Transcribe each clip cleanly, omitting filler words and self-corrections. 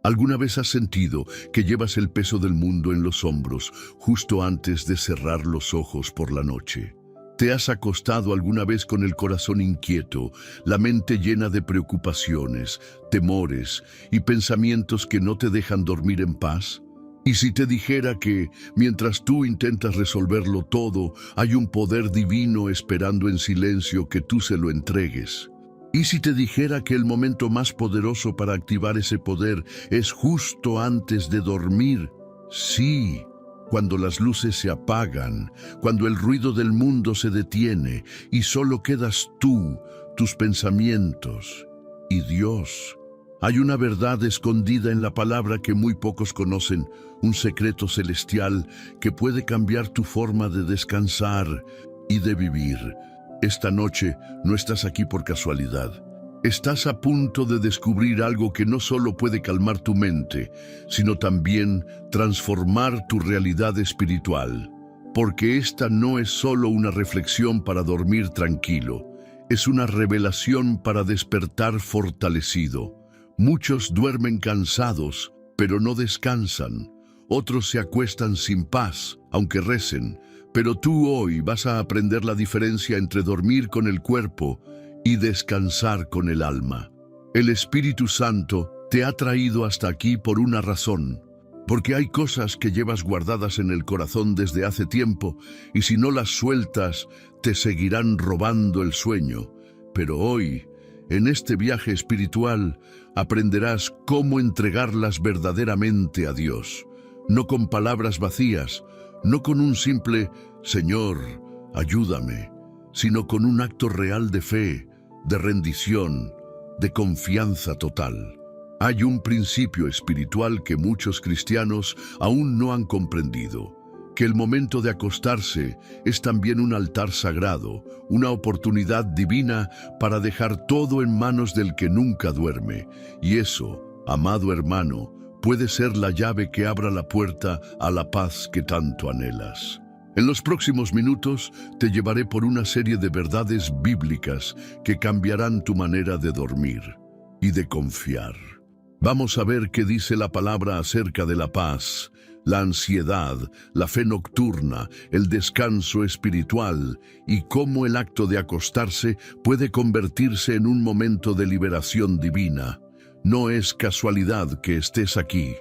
¿Alguna vez has sentido que llevas el peso del mundo en los hombros justo antes de cerrar los ojos por la noche? ¿Te has acostado alguna vez con el corazón inquieto, la mente llena de preocupaciones, temores y pensamientos que no te dejan dormir en paz? ¿Y si te dijera que, mientras tú intentas resolverlo todo, hay un poder divino esperando en silencio que tú se lo entregues? ¿Y si te dijera que el momento más poderoso para activar ese poder es justo antes de dormir? Sí, cuando las luces se apagan, cuando el ruido del mundo se detiene y solo quedas tú, tus pensamientos y Dios. Hay una verdad escondida en la palabra que muy pocos conocen, un secreto celestial que puede cambiar tu forma de descansar y de vivir. Esta noche no estás aquí por casualidad. Estás a punto de descubrir algo que no solo puede calmar tu mente, sino también transformar tu realidad espiritual. Porque esta no es solo una reflexión para dormir tranquilo, es una revelación para despertar fortalecido. Muchos duermen cansados, pero no descansan. Otros se acuestan sin paz, aunque recen. Pero tú hoy vas a aprender la diferencia entre dormir con el cuerpo y descansar con el alma. El Espíritu Santo te ha traído hasta aquí por una razón, porque hay cosas que llevas guardadas en el corazón desde hace tiempo y si no las sueltas, te seguirán robando el sueño. Pero hoy, en este viaje espiritual, aprenderás cómo entregarlas verdaderamente a Dios, no con palabras vacías, no con un simple «Señor, ayúdame», sino con un acto real de fe, de rendición, de confianza total. Hay un principio espiritual que muchos cristianos aún no han comprendido, que el momento de acostarse es también un altar sagrado, una oportunidad divina para dejar todo en manos del que nunca duerme. Y eso, amado hermano, puede ser la llave que abra la puerta a la paz que tanto anhelas. En los próximos minutos te llevaré por una serie de verdades bíblicas que cambiarán tu manera de dormir y de confiar. Vamos a ver qué dice la palabra acerca de la paz, la ansiedad, la fe nocturna, el descanso espiritual y cómo el acto de acostarse puede convertirse en un momento de liberación divina. No es casualidad que estés aquí.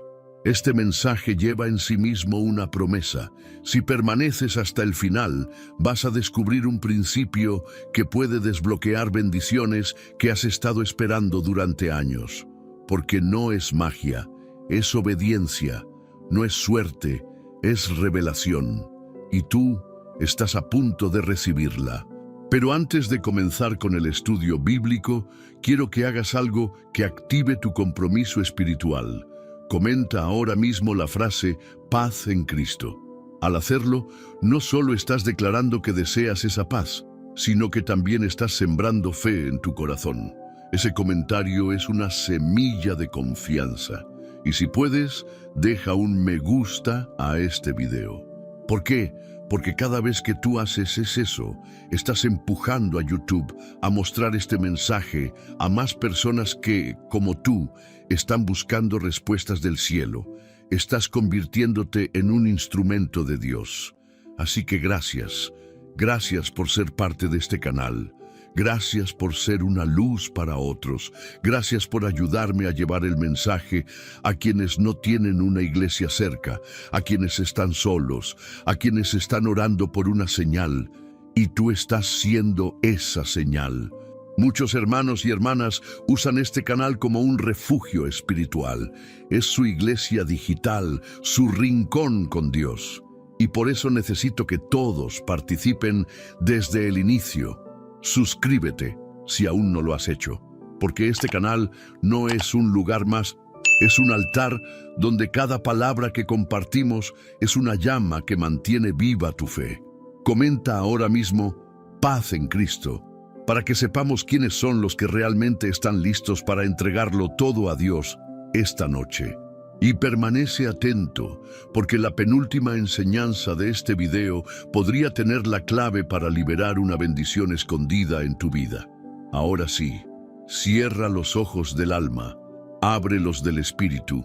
Este mensaje lleva en sí mismo una promesa. Si permaneces hasta el final, vas a descubrir un principio que puede desbloquear bendiciones que has estado esperando durante años. Porque no es magia, es obediencia, no es suerte, es revelación. Y tú estás a punto de recibirla. Pero antes de comenzar con el estudio bíblico, quiero que hagas algo que active tu compromiso espiritual. Comenta ahora mismo la frase «paz en Cristo». Al hacerlo, no solo estás declarando que deseas esa paz, sino que también estás sembrando fe en tu corazón. Ese comentario es una semilla de confianza. Y si puedes, deja un me gusta a este video. ¿Por qué? Porque cada vez que tú haces eso, estás empujando a YouTube a mostrar este mensaje a más personas que, como tú, están buscando respuestas del cielo. Estás convirtiéndote en un instrumento de Dios. Así que gracias. Gracias por ser parte de este canal. Gracias por ser una luz para otros. Gracias por ayudarme a llevar el mensaje a quienes no tienen una iglesia cerca, a quienes están solos, a quienes están orando por una señal. Y tú estás siendo esa señal. Muchos hermanos y hermanas usan este canal como un refugio espiritual. Es su iglesia digital, su rincón con Dios. Y por eso necesito que todos participen desde el inicio. Suscríbete si aún no lo has hecho, porque este canal no es un lugar más, es un altar donde cada palabra que compartimos es una llama que mantiene viva tu fe. Comenta ahora mismo «paz en Cristo», para que sepamos quiénes son los que realmente están listos para entregarlo todo a Dios esta noche. Y permanece atento, porque la penúltima enseñanza de este video podría tener la clave para liberar una bendición escondida en tu vida. Ahora sí, cierra los ojos del alma, ábrelos del Espíritu,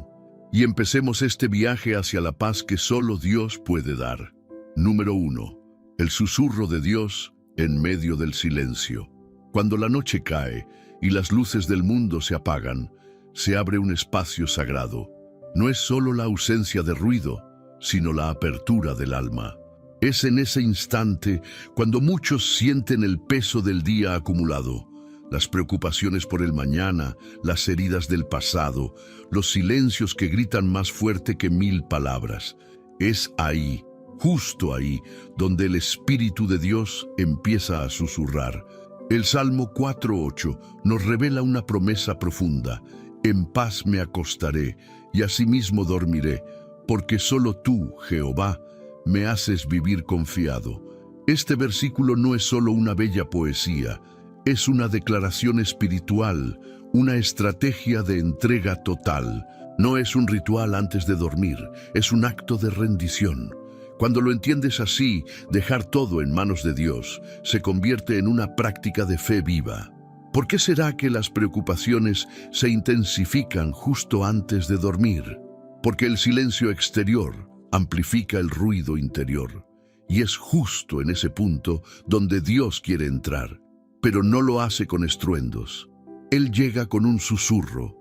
y empecemos este viaje hacia la paz que solo Dios puede dar. Número 1. El susurro de Dios en medio del silencio. Cuando la noche cae y las luces del mundo se apagan, se abre un espacio sagrado. No es solo la ausencia de ruido, sino la apertura del alma. Es en ese instante cuando muchos sienten el peso del día acumulado, las preocupaciones por el mañana, las heridas del pasado, los silencios que gritan más fuerte que 1000 palabras. Es ahí, justo ahí, donde el Espíritu de Dios empieza a susurrar. El Salmo 4:8 nos revela una promesa profunda. En paz me acostaré y asimismo dormiré, porque solo tú, Jehová, me haces vivir confiado. Este versículo no es solo una bella poesía, es una declaración espiritual, una estrategia de entrega total. No es un ritual antes de dormir, es un acto de rendición. Cuando lo entiendes así, dejar todo en manos de Dios se convierte en una práctica de fe viva. ¿Por qué será que las preocupaciones se intensifican justo antes de dormir? Porque el silencio exterior amplifica el ruido interior. Y es justo en ese punto donde Dios quiere entrar, pero no lo hace con estruendos. Él llega con un susurro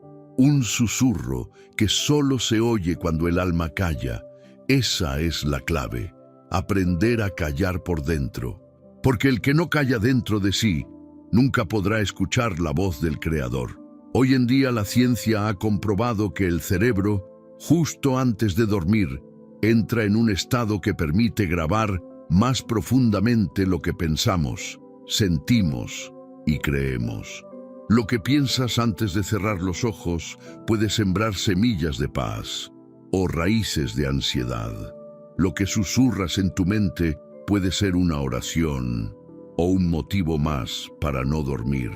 que solo se oye cuando el alma calla. Esa es la clave, aprender a callar por dentro. Porque el que no calla dentro de sí, nunca podrá escuchar la voz del Creador. Hoy en día la ciencia ha comprobado que el cerebro, justo antes de dormir, entra en un estado que permite grabar más profundamente lo que pensamos, sentimos y creemos. Lo que piensas antes de cerrar los ojos puede sembrar semillas de paz o raíces de ansiedad. Lo que susurras en tu mente puede ser una oración o un motivo más para no dormir.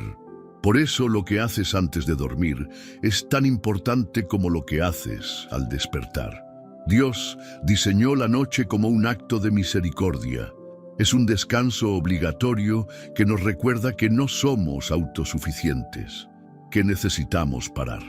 Por eso lo que haces antes de dormir es tan importante como lo que haces al despertar. Dios diseñó la noche como un acto de misericordia. Es un descanso obligatorio que nos recuerda que no somos autosuficientes, que necesitamos parar,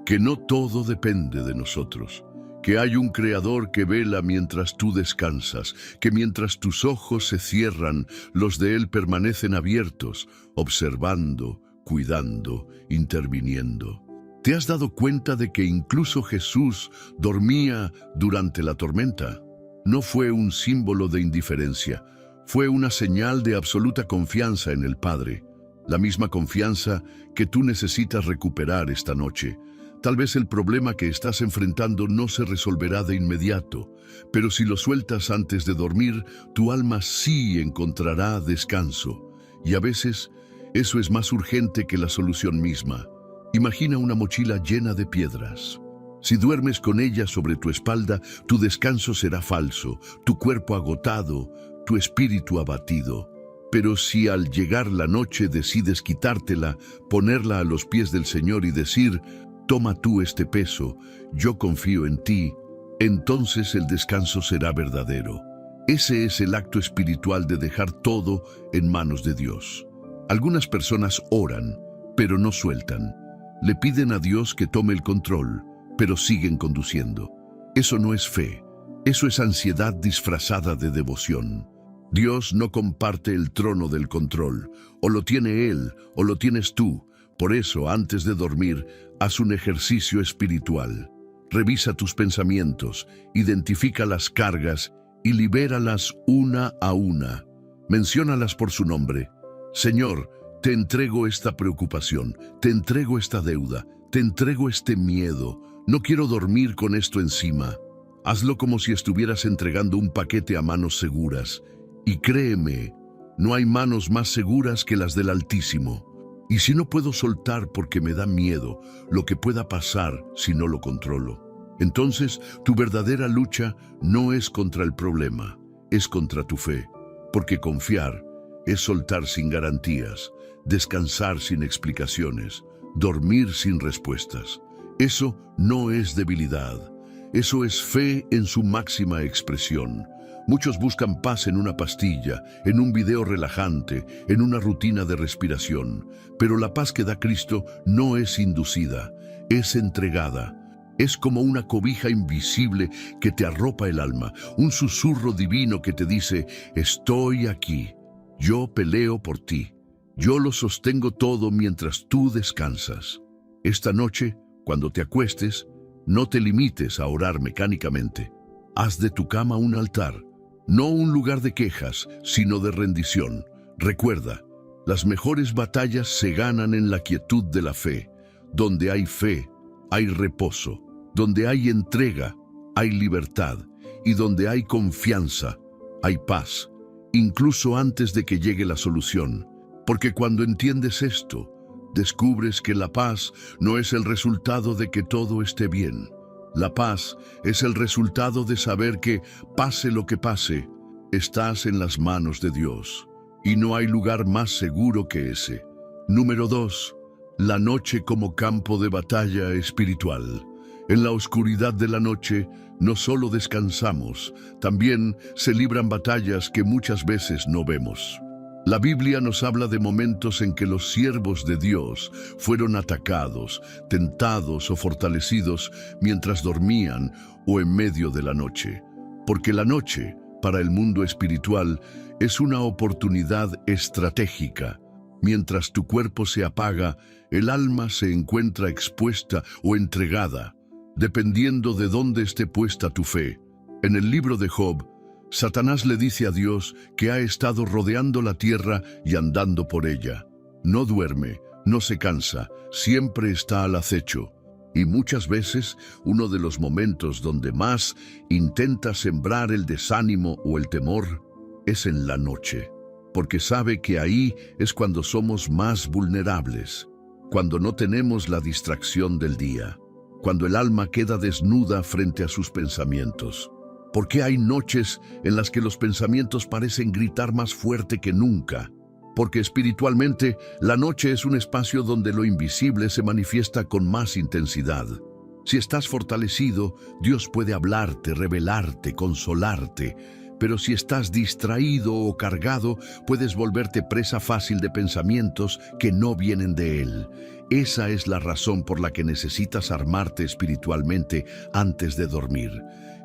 que no todo depende de nosotros, que hay un Creador que vela mientras tú descansas, que mientras tus ojos se cierran, los de Él permanecen abiertos, observando, cuidando, interviniendo. ¿Te has dado cuenta de que incluso Jesús dormía durante la tormenta? No fue un símbolo de indiferencia, fue una señal de absoluta confianza en el Padre, la misma confianza que tú necesitas recuperar esta noche. Tal vez el problema que estás enfrentando no se resolverá de inmediato, pero si lo sueltas antes de dormir, tu alma sí encontrará descanso. Y a veces, eso es más urgente que la solución misma. Imagina una mochila llena de piedras. Si duermes con ella sobre tu espalda, tu descanso será falso, tu cuerpo agotado, tu espíritu abatido. Pero si al llegar la noche decides quitártela, ponerla a los pies del Señor y decir: toma tú este peso, yo confío en ti, entonces el descanso será verdadero. Ese es el acto espiritual de dejar todo en manos de Dios. Algunas personas oran, pero no sueltan. Le piden a Dios que tome el control, pero siguen conduciendo. Eso no es fe, eso es ansiedad disfrazada de devoción. Dios no comparte el trono del control, o lo tiene Él, o lo tienes tú. Por eso, antes de dormir, haz un ejercicio espiritual. Revisa tus pensamientos, identifica las cargas y libéralas una a una. Menciónalas por su nombre. Señor, te entrego esta preocupación, te entrego esta deuda, te entrego este miedo. No quiero dormir con esto encima. Hazlo como si estuvieras entregando un paquete a manos seguras. Y créeme, no hay manos más seguras que las del Altísimo. Y si no puedo soltar porque me da miedo lo que pueda pasar si no lo controlo, entonces tu verdadera lucha no es contra el problema, es contra tu fe. Porque confiar es soltar sin garantías, descansar sin explicaciones, dormir sin respuestas. Eso no es debilidad, Eso es fe en su máxima expresión. Muchos buscan paz en una pastilla, en un video relajante, en una rutina de respiración. Pero la paz que da Cristo no es inducida, es entregada. Es como una cobija invisible que te arropa el alma, un susurro divino que te dice: estoy aquí, yo peleo por ti, yo lo sostengo todo mientras tú descansas. Esta noche, cuando te acuestes, no te limites a orar mecánicamente. Haz de tu cama un altar, no un lugar de quejas, sino de rendición. Recuerda, las mejores batallas se ganan en la quietud de la fe. Donde hay fe, hay reposo. Donde hay entrega, hay libertad. Y donde hay confianza, hay paz, incluso antes de que llegue la solución. Porque cuando entiendes esto, descubres que la paz no es el resultado de que todo esté bien. La paz es el resultado de saber que, pase lo que pase, estás en las manos de Dios. Y no hay lugar más seguro que ese. Número 2. La noche como campo de batalla espiritual. En la oscuridad de la noche no solo descansamos, también se libran batallas que muchas veces no vemos. La Biblia nos habla de momentos en que los siervos de Dios fueron atacados, tentados o fortalecidos mientras dormían o en medio de la noche. Porque la noche, para el mundo espiritual, es una oportunidad estratégica. Mientras tu cuerpo se apaga, el alma se encuentra expuesta o entregada, dependiendo de dónde esté puesta tu fe. En el libro de Job, Satanás le dice a Dios que ha estado rodeando la tierra y andando por ella. No duerme, no se cansa, siempre está al acecho. Y muchas veces uno de los momentos donde más intenta sembrar el desánimo o el temor es en la noche, porque sabe que ahí es cuando somos más vulnerables, cuando no tenemos la distracción del día, cuando el alma queda desnuda frente a sus pensamientos. Porque hay noches en las que los pensamientos parecen gritar más fuerte que nunca. Porque espiritualmente, la noche es un espacio donde lo invisible se manifiesta con más intensidad. Si estás fortalecido, Dios puede hablarte, revelarte, consolarte. Pero si estás distraído o cargado, puedes volverte presa fácil de pensamientos que no vienen de Él. Esa es la razón por la que necesitas armarte espiritualmente antes de dormir.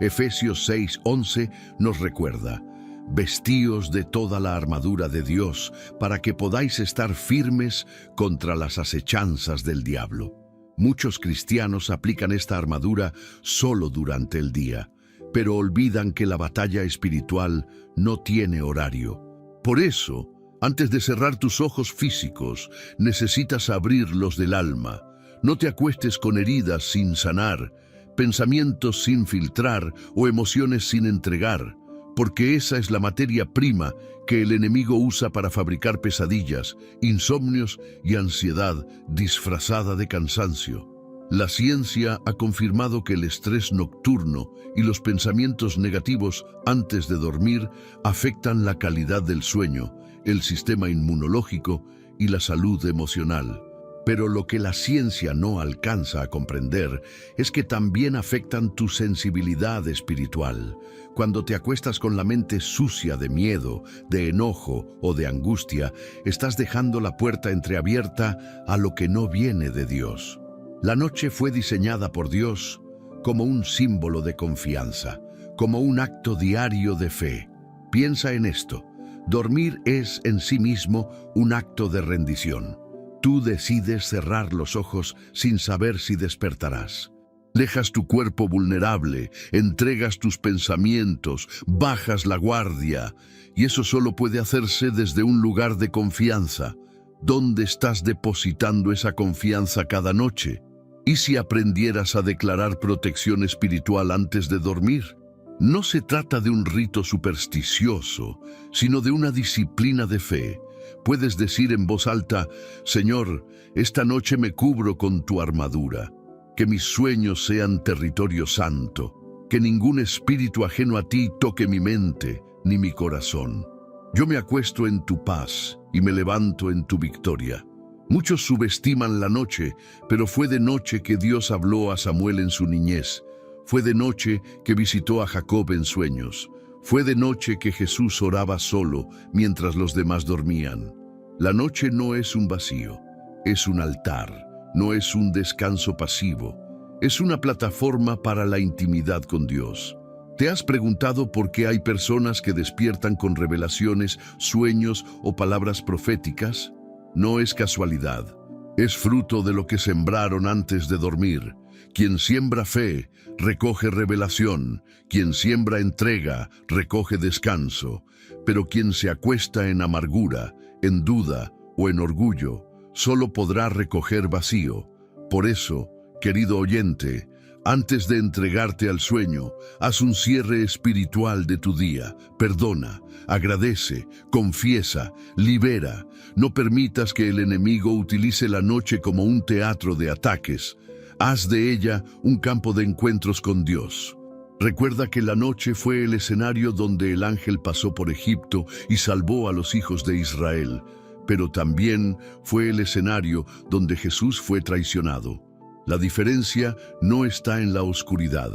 Efesios 6:11 nos recuerda: vestíos de toda la armadura de Dios para que podáis estar firmes contra las acechanzas del diablo. Muchos cristianos aplican esta armadura solo durante el día, pero olvidan que la batalla espiritual no tiene horario. Por eso, antes de cerrar tus ojos físicos, necesitas abrir los del alma. No te acuestes con heridas sin sanar, pensamientos sin filtrar o emociones sin entregar, porque esa es la materia prima que el enemigo usa para fabricar pesadillas, insomnios y ansiedad disfrazada de cansancio. La ciencia ha confirmado que el estrés nocturno y los pensamientos negativos antes de dormir afectan la calidad del sueño, el sistema inmunológico y la salud emocional. Pero lo que la ciencia no alcanza a comprender es que también afectan tu sensibilidad espiritual. Cuando te acuestas con la mente sucia de miedo, de enojo o de angustia, estás dejando la puerta entreabierta a lo que no viene de Dios. La noche fue diseñada por Dios como un símbolo de confianza, como un acto diario de fe. Piensa en esto: dormir es en sí mismo un acto de rendición. Tú decides cerrar los ojos sin saber si despertarás. Dejas tu cuerpo vulnerable, entregas tus pensamientos, bajas la guardia. Y eso solo puede hacerse desde un lugar de confianza. ¿Dónde estás depositando esa confianza cada noche? ¿Y si aprendieras a declarar protección espiritual antes de dormir? No se trata de un rito supersticioso, sino de una disciplina de fe. Puedes decir en voz alta: Señor, esta noche me cubro con tu armadura. Que mis sueños sean territorio santo. Que ningún espíritu ajeno a ti toque mi mente ni mi corazón. Yo me acuesto en tu paz y me levanto en tu victoria. Muchos subestiman la noche, pero fue de noche que Dios habló a Samuel en su niñez. Fue de noche que visitó a Jacob en sueños. Fue de noche que Jesús oraba solo mientras los demás dormían. La noche no es un vacío, es un altar, no es un descanso pasivo, es una plataforma para la intimidad con Dios. ¿Te has preguntado por qué hay personas que despiertan con revelaciones, sueños o palabras proféticas? No es casualidad, es fruto de lo que sembraron antes de dormir. Quien siembra fe, recoge revelación. Quien siembra entrega, recoge descanso. Pero quien se acuesta en amargura, en duda o en orgullo, solo podrá recoger vacío. Por eso, querido oyente, antes de entregarte al sueño, haz un cierre espiritual de tu día. Perdona, agradece, confiesa, libera. No permitas que el enemigo utilice la noche como un teatro de ataques. Haz de ella un campo de encuentros con Dios. Recuerda que la noche fue el escenario donde el ángel pasó por Egipto y salvó a los hijos de Israel, pero también fue el escenario donde Jesús fue traicionado. La diferencia no está en la oscuridad,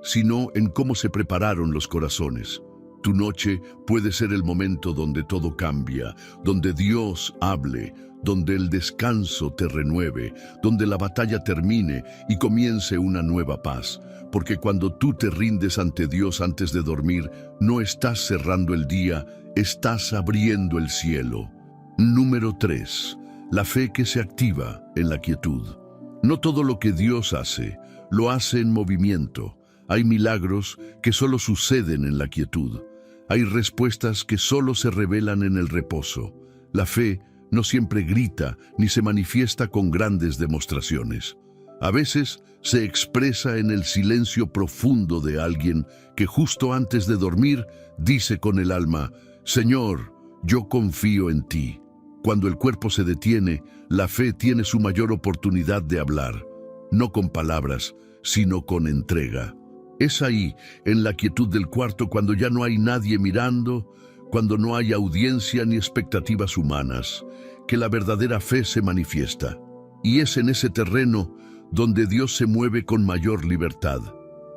sino en cómo se prepararon los corazones. Tu noche puede ser el momento donde todo cambia, donde Dios hable, donde el descanso te renueve, donde la batalla termine y comience una nueva paz. Porque cuando tú te rindes ante Dios antes de dormir, no estás cerrando el día, estás abriendo el cielo. Número 3. La fe que se activa en la quietud. No todo lo que Dios hace, lo hace en movimiento. Hay milagros que solo suceden en la quietud. Hay respuestas que solo se revelan en el reposo. La fe no siempre grita ni se manifiesta con grandes demostraciones. A veces se expresa en el silencio profundo de alguien que justo antes de dormir dice con el alma: Señor, yo confío en ti. Cuando el cuerpo se detiene, la fe tiene su mayor oportunidad de hablar, no con palabras, sino con entrega. Es ahí, en la quietud del cuarto, cuando ya no hay nadie mirando, cuando no hay audiencia ni expectativas humanas, que la verdadera fe se manifiesta. Y es en ese terreno donde Dios se mueve con mayor libertad.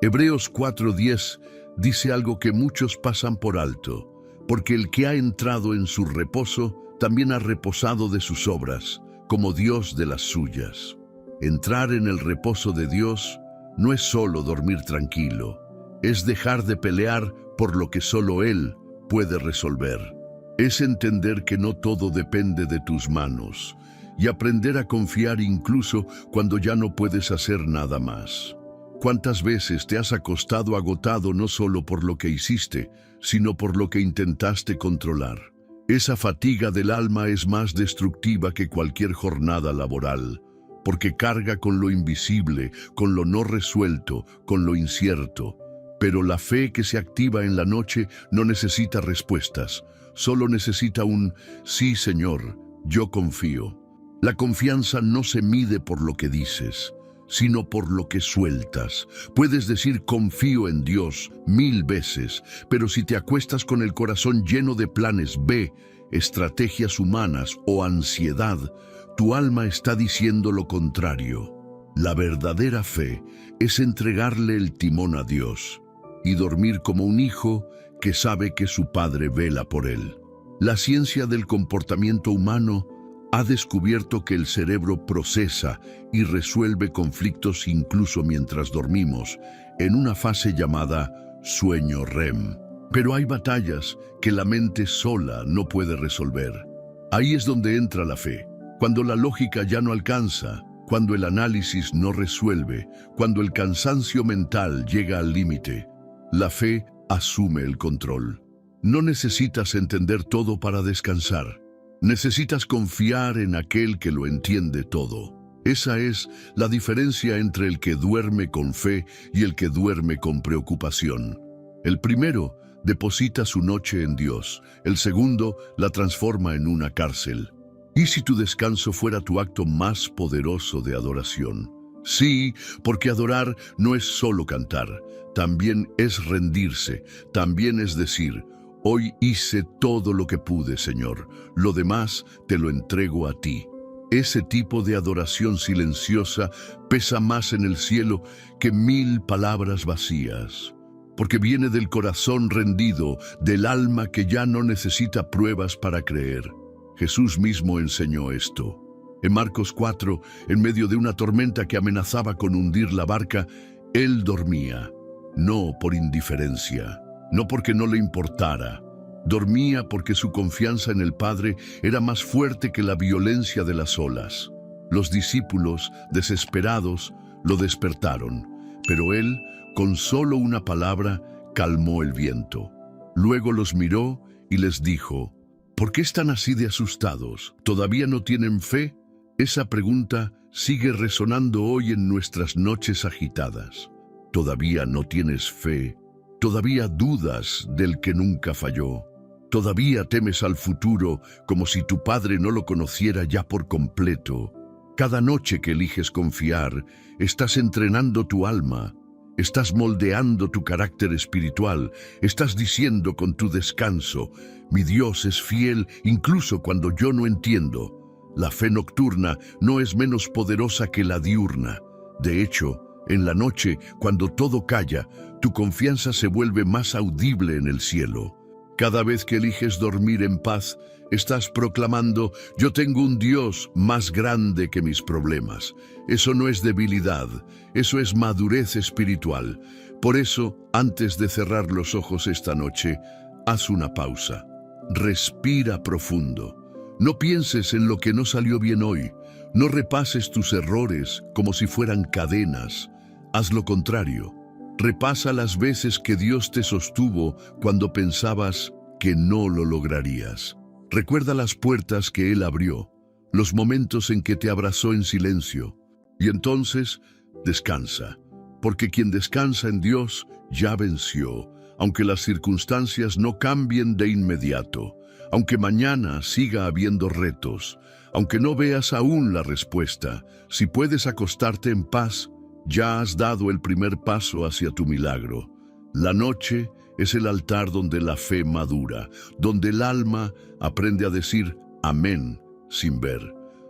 Hebreos 4:10 dice algo que muchos pasan por alto, porque el que ha entrado en su reposo también ha reposado de sus obras, como Dios de las suyas. Entrar en el reposo de Dios no es solo dormir tranquilo, es dejar de pelear por lo que solo Él puede resolver. Es entender que no todo depende de tus manos y aprender a confiar incluso cuando ya no puedes hacer nada más. ¿Cuántas veces te has acostado agotado no solo por lo que hiciste, sino por lo que intentaste controlar? Esa fatiga del alma es más destructiva que cualquier jornada laboral, porque carga con lo invisible, con lo no resuelto, con lo incierto. Pero la fe que se activa en la noche no necesita respuestas, solo necesita un sí, Señor, yo confío. La confianza no se mide por lo que dices, sino por lo que sueltas. Puedes decir confío en Dios 1000 veces, pero si te acuestas con el corazón lleno de planes B, estrategias humanas o ansiedad, tu alma está diciendo lo contrario. La verdadera fe es entregarle el timón a Dios y dormir como un hijo que sabe que su padre vela por él. La ciencia del comportamiento humano ha descubierto que el cerebro procesa y resuelve conflictos incluso mientras dormimos, en una fase llamada sueño REM. Pero hay batallas que la mente sola no puede resolver. Ahí es donde entra la fe. Cuando la lógica ya no alcanza, cuando el análisis no resuelve, cuando el cansancio mental llega al límite, la fe asume el control. No necesitas entender todo para descansar. Necesitas confiar en aquel que lo entiende todo. Esa es la diferencia entre el que duerme con fe y el que duerme con preocupación. El primero deposita su noche en Dios, el segundo la transforma en una cárcel. ¿Y si tu descanso fuera tu acto más poderoso de adoración? Sí, porque adorar no es solo cantar, también es rendirse, también es decir: hoy hice todo lo que pude, Señor, lo demás te lo entrego a ti. Ese tipo de adoración silenciosa pesa más en el cielo que 1000 palabras vacías, porque viene del corazón rendido, del alma que ya no necesita pruebas para creer. Jesús mismo enseñó esto. En Marcos 4, en medio de una tormenta que amenazaba con hundir la barca, Él dormía, no por indiferencia, no porque no le importara. Dormía porque su confianza en el Padre era más fuerte que la violencia de las olas. Los discípulos, desesperados, lo despertaron, pero Él, con solo una palabra, calmó el viento. Luego los miró y les dijo: ¿por qué están así de asustados? ¿Todavía no tienen fe? Esa pregunta sigue resonando hoy en nuestras noches agitadas. ¿Todavía no tienes fe? ¿Todavía dudas del que nunca falló? ¿Todavía temes al futuro como si tu Padre no lo conociera ya por completo? Cada noche que eliges confiar, estás entrenando tu alma, estás moldeando tu carácter espiritual, estás diciendo con tu descanso: mi Dios es fiel incluso cuando yo no entiendo. La fe nocturna no es menos poderosa que la diurna. De hecho, en la noche, cuando todo calla, tu confianza se vuelve más audible en el cielo. Cada vez que eliges dormir en paz, estás proclamando: yo tengo un Dios más grande que mis problemas. Eso no es debilidad, eso es madurez espiritual. Por eso, antes de cerrar los ojos esta noche, haz una pausa. Respira profundo. No pienses en lo que no salió bien hoy. No repases tus errores como si fueran cadenas. Haz lo contrario. Repasa las veces que Dios te sostuvo cuando pensabas que no lo lograrías. Recuerda las puertas que Él abrió, los momentos en que te abrazó en silencio. Y entonces, descansa, porque quien descansa en Dios ya venció, aunque las circunstancias no cambien de inmediato, aunque mañana siga habiendo retos, aunque no veas aún la respuesta. Si puedes acostarte en paz, ya has dado el primer paso hacia tu milagro. La noche es el altar donde la fe madura, donde el alma aprende a decir amén sin ver,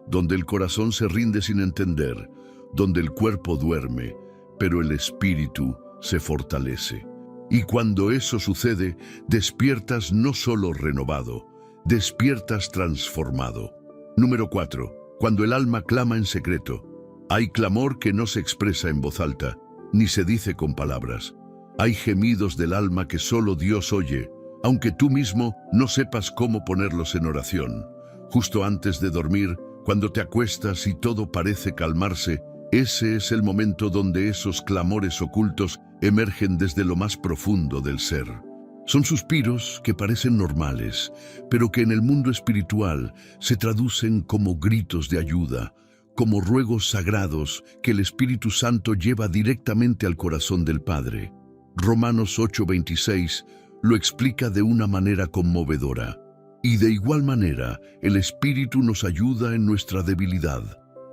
donde el corazón se rinde sin entender, donde el cuerpo duerme, pero el espíritu se fortalece. Y cuando eso sucede, despiertas no solo renovado, despiertas transformado. Número 4. Cuando el alma clama en secreto. Hay clamor que no se expresa en voz alta, ni se dice con palabras. Hay gemidos del alma que solo Dios oye, aunque tú mismo no sepas cómo ponerlos en oración. Justo antes de dormir, cuando te acuestas y todo parece calmarse, ese es el momento donde esos clamores ocultos emergen desde lo más profundo del ser. Son suspiros que parecen normales, pero que en el mundo espiritual se traducen como gritos de ayuda, como ruegos sagrados que el Espíritu Santo lleva directamente al corazón del Padre. Romanos 8:26 lo explica de una manera conmovedora. Y de igual manera, el Espíritu nos ayuda en nuestra debilidad,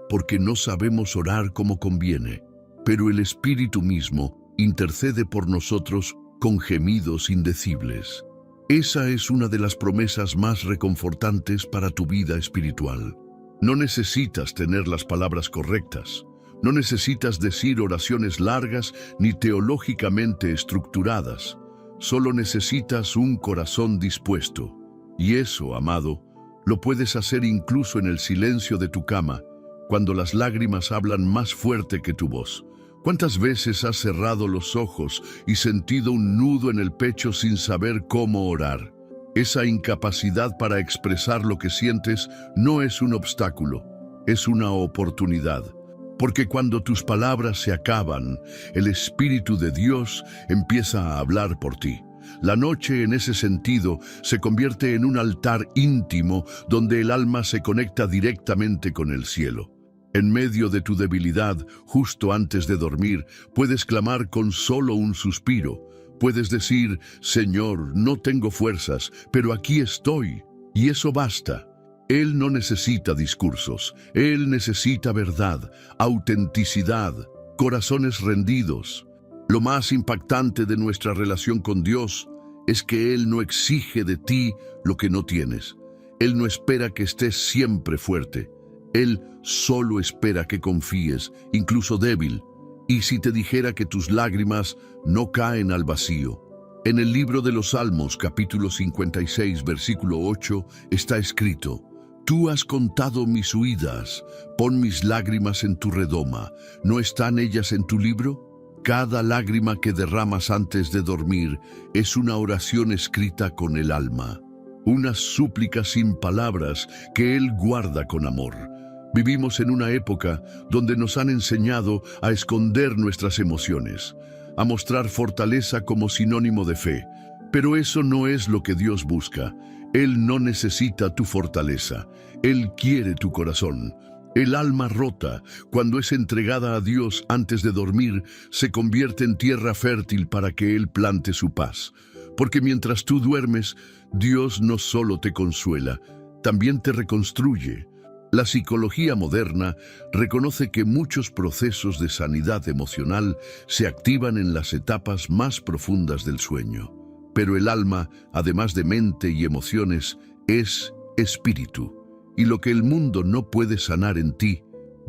porque no sabemos orar como conviene, pero el Espíritu mismo intercede por nosotros con gemidos indecibles. Esa es una de las promesas más reconfortantes para tu vida espiritual. No necesitas tener las palabras correctas, no necesitas decir oraciones largas ni teológicamente estructuradas, solo necesitas un corazón dispuesto. Y eso, amado, lo puedes hacer incluso en el silencio de tu cama, cuando las lágrimas hablan más fuerte que tu voz. ¿Cuántas veces has cerrado los ojos y sentido un nudo en el pecho sin saber cómo orar? Esa incapacidad para expresar lo que sientes no es un obstáculo, es una oportunidad. Porque cuando tus palabras se acaban, el Espíritu de Dios empieza a hablar por ti. La noche, en ese sentido, se convierte en un altar íntimo donde el alma se conecta directamente con el cielo. En medio de tu debilidad, justo antes de dormir, puedes clamar con solo un suspiro. Puedes decir: Señor, no tengo fuerzas, pero aquí estoy. Y eso basta. Él no necesita discursos. Él necesita verdad, autenticidad, corazones rendidos. Lo más impactante de nuestra relación con Dios es que Él no exige de ti lo que no tienes. Él no espera que estés siempre fuerte. Él solo espera que confíes, incluso débil, y si te dijera que tus lágrimas no caen al vacío. En el libro de los Salmos, capítulo 56, versículo 8, está escrito: Tú has contado mis huidas, pon mis lágrimas en tu redoma, ¿no están ellas en tu libro? Cada lágrima que derramas antes de dormir es una oración escrita con el alma, una súplica sin palabras que Él guarda con amor. Vivimos en una época donde nos han enseñado a esconder nuestras emociones, a mostrar fortaleza como sinónimo de fe. Pero eso no es lo que Dios busca. Él no necesita tu fortaleza. Él quiere tu corazón. El alma rota, cuando es entregada a Dios antes de dormir, se convierte en tierra fértil para que Él plante su paz. Porque mientras tú duermes, Dios no solo te consuela, también te reconstruye. La psicología moderna reconoce que muchos procesos de sanidad emocional se activan en las etapas más profundas del sueño. Pero el alma, además de mente y emociones, es espíritu. Y lo que el mundo no puede sanar en ti,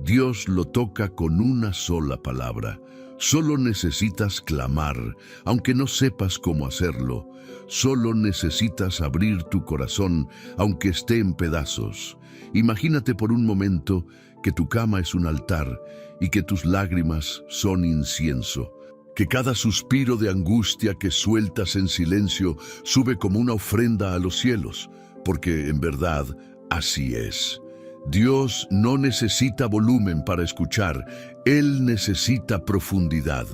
Dios lo toca con una sola palabra. Solo necesitas clamar, aunque no sepas cómo hacerlo. Solo necesitas abrir tu corazón, aunque esté en pedazos. Imagínate por un momento que tu cama es un altar y que tus lágrimas son incienso. Que cada suspiro de angustia que sueltas en silencio sube como una ofrenda a los cielos, porque en verdad así es. Dios no necesita volumen para escuchar, Él necesita profundidad.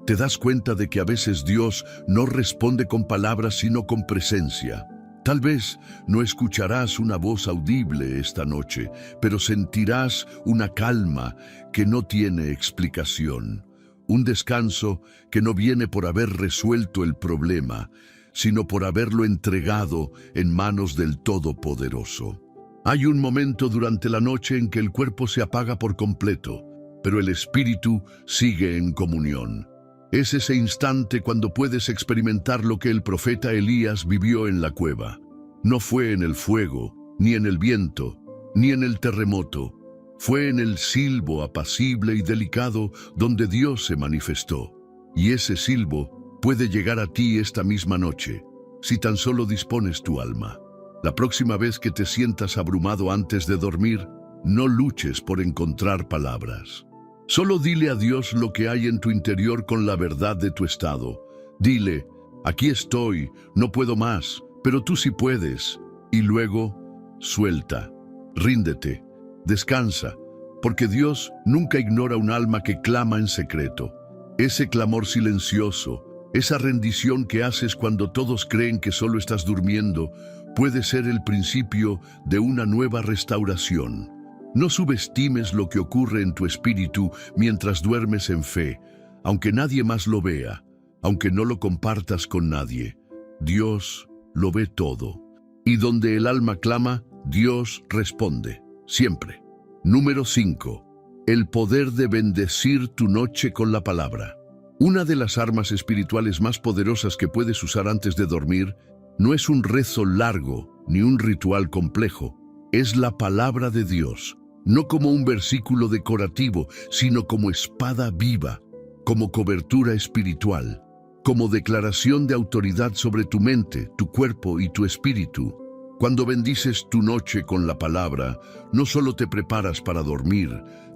¿Te das cuenta de que a veces Dios no responde con palabras sino con presencia? Tal vez no escucharás una voz audible esta noche, pero sentirás una calma que no tiene explicación. Un descanso que no viene por haber resuelto el problema, sino por haberlo entregado en manos del Todopoderoso. Hay un momento durante la noche en que el cuerpo se apaga por completo, pero el espíritu sigue en comunión. Es ese instante cuando puedes experimentar lo que el profeta Elías vivió en la cueva. No fue en el fuego, ni en el viento, ni en el terremoto. Fue en el silbo apacible y delicado donde Dios se manifestó. Y ese silbo puede llegar a ti esta misma noche, si tan solo dispones tu alma. La próxima vez que te sientas abrumado antes de dormir, no luches por encontrar palabras. Solo dile a Dios lo que hay en tu interior con la verdad de tu estado. Dile: aquí estoy, no puedo más, pero tú sí puedes. Y luego, suelta, ríndete, descansa, porque Dios nunca ignora un alma que clama en secreto. Ese clamor silencioso, esa rendición que haces cuando todos creen que solo estás durmiendo, puede ser el principio de una nueva restauración. No subestimes lo que ocurre en tu espíritu mientras duermes en fe, aunque nadie más lo vea, aunque no lo compartas con nadie. Dios lo ve todo. Y donde el alma clama, Dios responde, siempre. Número 5. El poder de bendecir tu noche con la palabra. Una de las armas espirituales más poderosas que puedes usar antes de dormir no es un rezo largo ni un ritual complejo, es la palabra de Dios, no como un versículo decorativo, sino como espada viva, como cobertura espiritual, como declaración de autoridad sobre tu mente, tu cuerpo y tu espíritu. Cuando bendices tu noche con la palabra, no solo te preparas para dormir,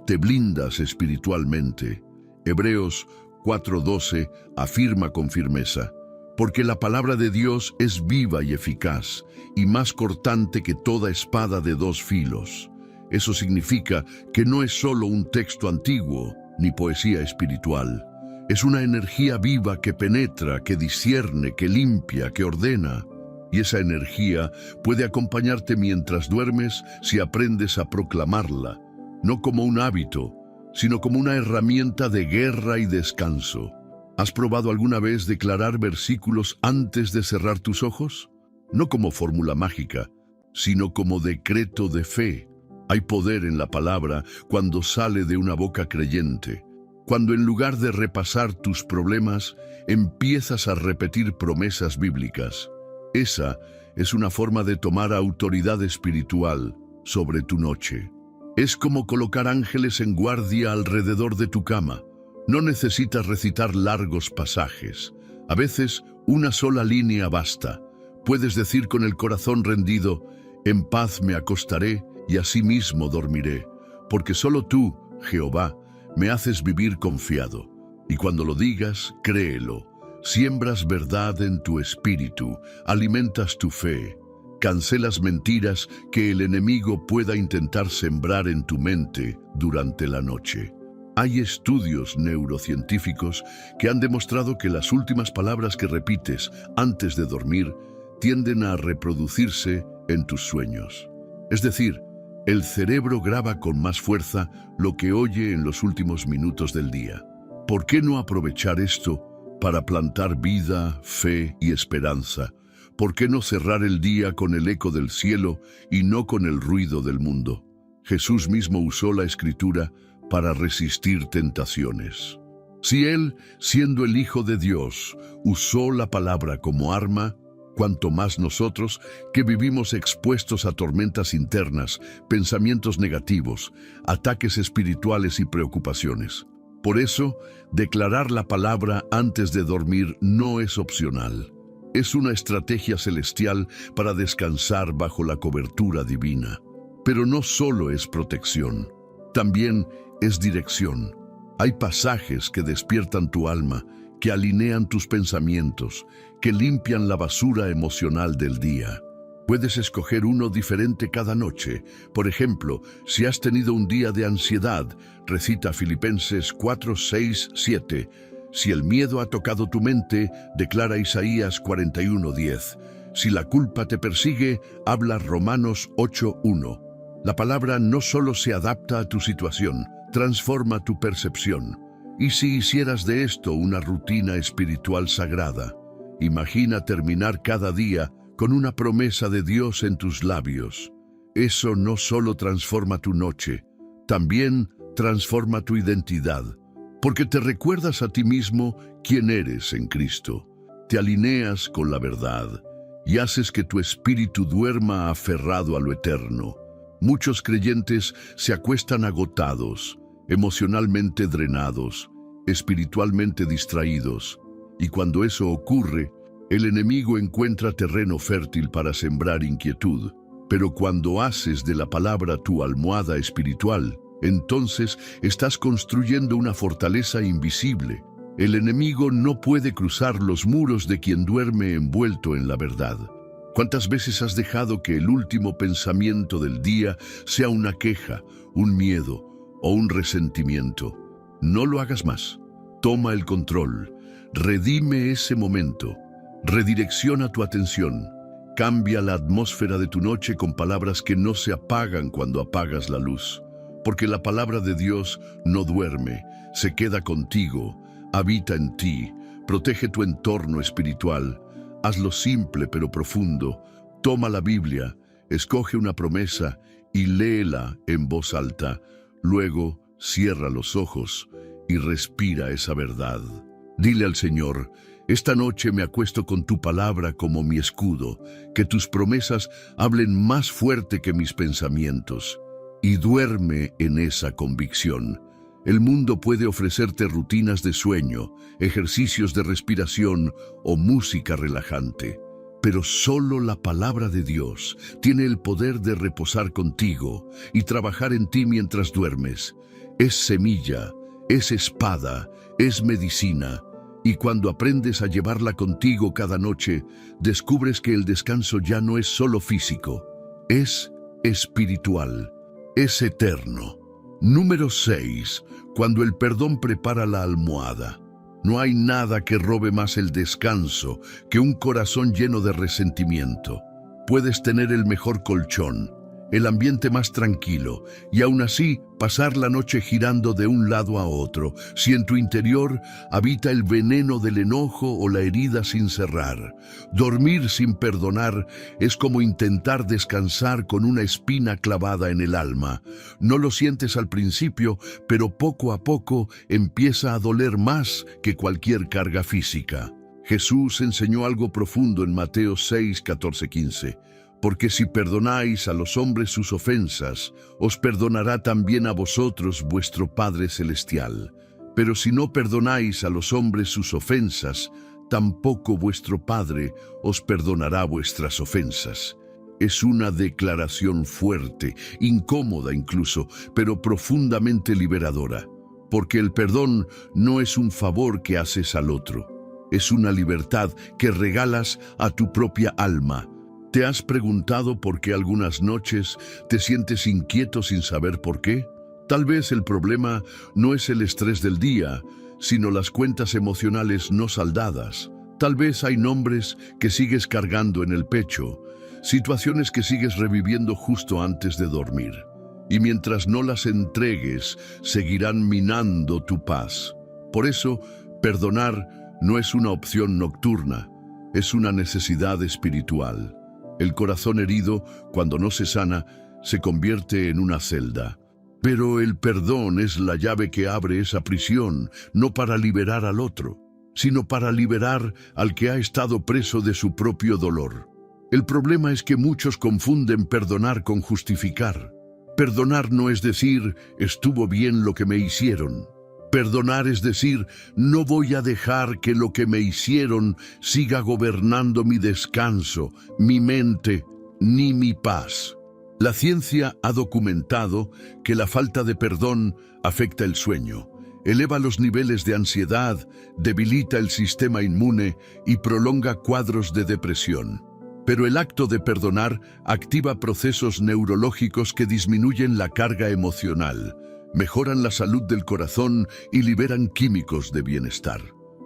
te blindas espiritualmente. Hebreos 4:12 afirma con firmeza: porque la palabra de Dios es viva y eficaz, y más cortante que toda espada de dos filos. Eso significa que no es solo un texto antiguo, ni poesía espiritual. Es una energía viva que penetra, que discierne, que limpia, que ordena. Y esa energía puede acompañarte mientras duermes si aprendes a proclamarla, no como un hábito, sino como una herramienta de guerra y descanso. ¿Has probado alguna vez declarar versículos antes de cerrar tus ojos? No como fórmula mágica, sino como decreto de fe. Hay poder en la palabra cuando sale de una boca creyente. Cuando en lugar de repasar tus problemas, empiezas a repetir promesas bíblicas. Esa es una forma de tomar autoridad espiritual sobre tu noche. Es como colocar ángeles en guardia alrededor de tu cama. No necesitas recitar largos pasajes. A veces, una sola línea basta. Puedes decir con el corazón rendido: en paz me acostaré y asimismo dormiré, porque solo tú, Jehová, me haces vivir confiado. Y cuando lo digas, créelo. Siembras verdad en tu espíritu, alimentas tu fe, cancelas mentiras que el enemigo pueda intentar sembrar en tu mente durante la noche. Hay estudios neurocientíficos que han demostrado que las últimas palabras que repites antes de dormir tienden a reproducirse en tus sueños. Es decir, el cerebro graba con más fuerza lo que oye en los últimos minutos del día. ¿Por qué no aprovechar esto para plantar vida, fe y esperanza? ¿Por qué no cerrar el día con el eco del cielo y no con el ruido del mundo? Jesús mismo usó la Escritura para resistir tentaciones. Si Él, siendo el Hijo de Dios, usó la palabra como arma, cuanto más nosotros, que vivimos expuestos a tormentas internas, pensamientos negativos, ataques espirituales y preocupaciones. Por eso, declarar la palabra antes de dormir no es opcional. Es una estrategia celestial para descansar bajo la cobertura divina. Pero no solo es protección, también es dirección. Hay pasajes que despiertan tu alma, que alinean tus pensamientos, que limpian la basura emocional del día. Puedes escoger uno diferente cada noche. Por ejemplo, si has tenido un día de ansiedad, recita Filipenses 4, 6, 7. Si el miedo ha tocado tu mente, declara Isaías 41, 10. Si la culpa te persigue, habla Romanos 8, 1. La palabra no solo se adapta a tu situación, transforma tu percepción. Y si hicieras de esto una rutina espiritual sagrada, imagina terminar cada día con una promesa de Dios en tus labios. Eso no solo transforma tu noche, también transforma tu identidad, porque te recuerdas a ti mismo quién eres en Cristo. Te alineas con la verdad y haces que tu espíritu duerma aferrado a lo eterno. Muchos creyentes se acuestan agotados, emocionalmente drenados, espiritualmente distraídos, y cuando eso ocurre, el enemigo encuentra terreno fértil para sembrar inquietud. Pero cuando haces de la palabra tu almohada espiritual, entonces estás construyendo una fortaleza invisible. El enemigo no puede cruzar los muros de quien duerme envuelto en la verdad. ¿Cuántas veces has dejado que el último pensamiento del día sea una queja, un miedo o un resentimiento? No lo hagas más. Toma el control. Redime ese momento. Redirecciona tu atención. Cambia la atmósfera de tu noche con palabras que no se apagan cuando apagas la luz. Porque la palabra de Dios no duerme, se queda contigo, habita en ti, protege tu entorno espiritual. Hazlo simple pero profundo. Toma la Biblia, escoge una promesa y léela en voz alta. Luego, cierra los ojos y respira esa verdad. Dile al Señor: esta noche me acuesto con tu palabra como mi escudo, que tus promesas hablen más fuerte que mis pensamientos. Y duerme en esa convicción. El mundo puede ofrecerte rutinas de sueño, ejercicios de respiración o música relajante. Pero solo la palabra de Dios tiene el poder de reposar contigo y trabajar en ti mientras duermes. Es semilla, es espada, es medicina. Y cuando aprendes a llevarla contigo cada noche, descubres que el descanso ya no es solo físico, es espiritual, es eterno. Número 6. Cuando el perdón prepara la almohada. No hay nada que robe más el descanso que un corazón lleno de resentimiento. Puedes tener el mejor colchón, el ambiente más tranquilo, y aún así pasar la noche girando de un lado a otro, si en tu interior habita el veneno del enojo o la herida sin cerrar. Dormir sin perdonar es como intentar descansar con una espina clavada en el alma. No lo sientes al principio, pero poco a poco empieza a doler más que cualquier carga física. Jesús enseñó algo profundo en Mateo 6, 14, 15. Porque si perdonáis a los hombres sus ofensas, os perdonará también a vosotros vuestro Padre Celestial. Pero si no perdonáis a los hombres sus ofensas, tampoco vuestro Padre os perdonará vuestras ofensas. Es una declaración fuerte, incómoda incluso, pero profundamente liberadora. Porque el perdón no es un favor que haces al otro, es una libertad que regalas a tu propia alma. ¿Te has preguntado por qué algunas noches te sientes inquieto sin saber por qué? Tal vez el problema no es el estrés del día, sino las cuentas emocionales no saldadas. Tal vez hay nombres que sigues cargando en el pecho, situaciones que sigues reviviendo justo antes de dormir. Y mientras no las entregues, seguirán minando tu paz. Por eso, perdonar no es una opción nocturna, es una necesidad espiritual. El corazón herido, cuando no se sana, se convierte en una celda. Pero el perdón es la llave que abre esa prisión, no para liberar al otro, sino para liberar al que ha estado preso de su propio dolor. El problema es que muchos confunden perdonar con justificar. Perdonar no es decir, estuvo bien lo que me hicieron. Perdonar es decir, no voy a dejar que lo que me hicieron siga gobernando mi descanso, mi mente, ni mi paz. La ciencia ha documentado que la falta de perdón afecta el sueño, eleva los niveles de ansiedad, debilita el sistema inmune y prolonga cuadros de depresión. Pero el acto de perdonar activa procesos neurológicos que disminuyen la carga emocional, mejoran la salud del corazón y liberan químicos de bienestar.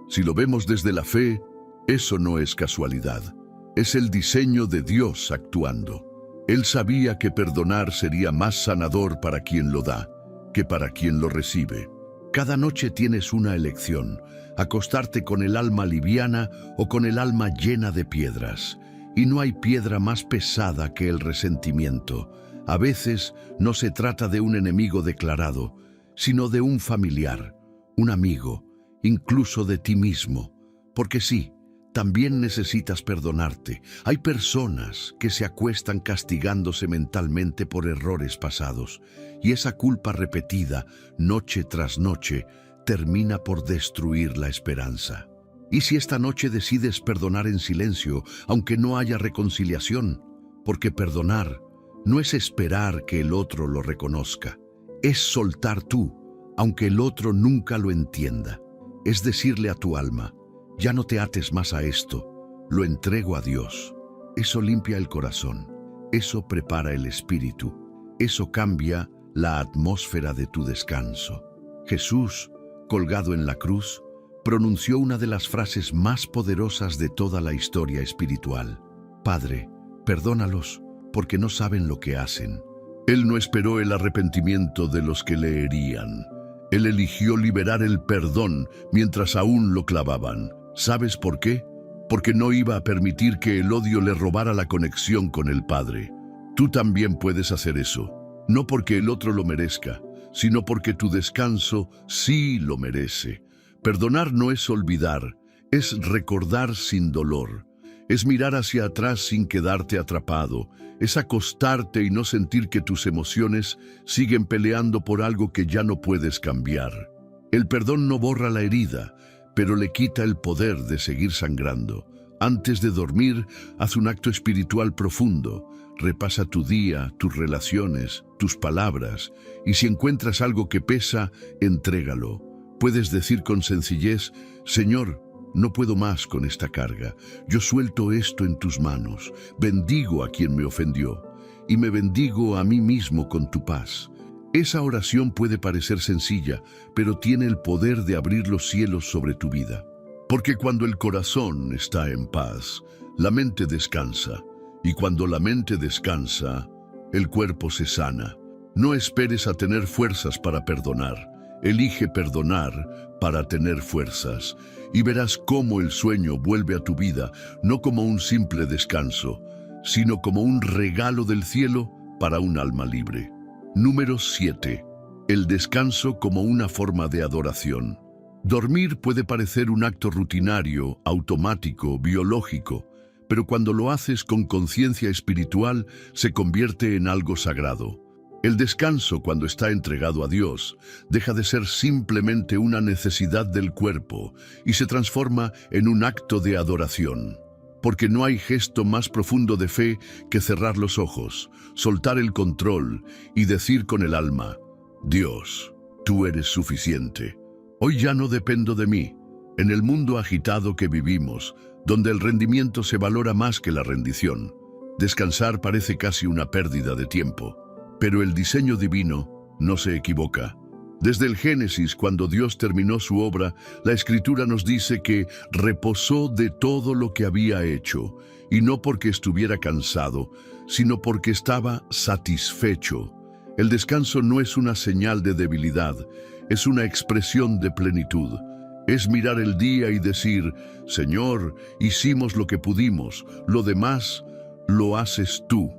Si lo vemos desde la fe, eso no es casualidad. Es el diseño de Dios actuando. Él sabía que perdonar sería más sanador para quien lo da que para quien lo recibe. Cada noche tienes una elección: acostarte con el alma liviana o con el alma llena de piedras. Y no hay piedra más pesada que el resentimiento. A veces no se trata de un enemigo declarado, sino de un familiar, un amigo, incluso de ti mismo. Porque sí, también necesitas perdonarte. Hay personas que se acuestan castigándose mentalmente por errores pasados, y esa culpa repetida, noche tras noche, termina por destruir la esperanza. ¿Y si esta noche decides perdonar en silencio, aunque no haya reconciliación? Porque perdonar no es esperar que el otro lo reconozca, es soltar tú, aunque el otro nunca lo entienda. Es decirle a tu alma, ya no te ates más a esto, lo entrego a Dios. Eso limpia el corazón, eso prepara el espíritu, eso cambia la atmósfera de tu descanso. Jesús, colgado en la cruz, pronunció una de las frases más poderosas de toda la historia espiritual: Padre, perdónalos, porque no saben lo que hacen. Él no esperó el arrepentimiento de los que le herían. Él eligió liberar el perdón mientras aún lo clavaban. ¿Sabes por qué? Porque no iba a permitir que el odio le robara la conexión con el Padre. Tú también puedes hacer eso, no porque el otro lo merezca, sino porque tu descanso sí lo merece. Perdonar no es olvidar, es recordar sin dolor. Es mirar hacia atrás sin quedarte atrapado, es acostarte y no sentir que tus emociones siguen peleando por algo que ya no puedes cambiar. El perdón no borra la herida, pero le quita el poder de seguir sangrando. Antes de dormir, haz un acto espiritual profundo. Repasa tu día, tus relaciones, tus palabras, y si encuentras algo que pesa, entrégalo. Puedes decir con sencillez: Señor, no puedo más con esta carga. Yo suelto esto en tus manos. Bendigo a quien me ofendió y me bendigo a mí mismo con tu paz. Esa oración puede parecer sencilla, pero tiene el poder de abrir los cielos sobre tu vida. Porque cuando el corazón está en paz, la mente descansa. Y cuando la mente descansa, el cuerpo se sana. No esperes a tener fuerzas para perdonar. Elige perdonar para tener fuerzas, y verás cómo el sueño vuelve a tu vida, no como un simple descanso, sino como un regalo del cielo para un alma libre. Número 7. El descanso como una forma de adoración. Dormir puede parecer un acto rutinario, automático, biológico, pero cuando lo haces con conciencia espiritual, se convierte en algo sagrado. El descanso, cuando está entregado a Dios, deja de ser simplemente una necesidad del cuerpo y se transforma en un acto de adoración. Porque no hay gesto más profundo de fe que cerrar los ojos, soltar el control y decir con el alma: Dios, tú eres suficiente. Hoy ya no dependo de mí. En el mundo agitado que vivimos, donde el rendimiento se valora más que la rendición, descansar parece casi una pérdida de tiempo. Pero el diseño divino no se equivoca. Desde el Génesis, cuando Dios terminó su obra, la Escritura nos dice que reposó de todo lo que había hecho, y no porque estuviera cansado, sino porque estaba satisfecho. El descanso no es una señal de debilidad, es una expresión de plenitud. Es mirar el día y decir: Señor, hicimos lo que pudimos, lo demás lo haces tú.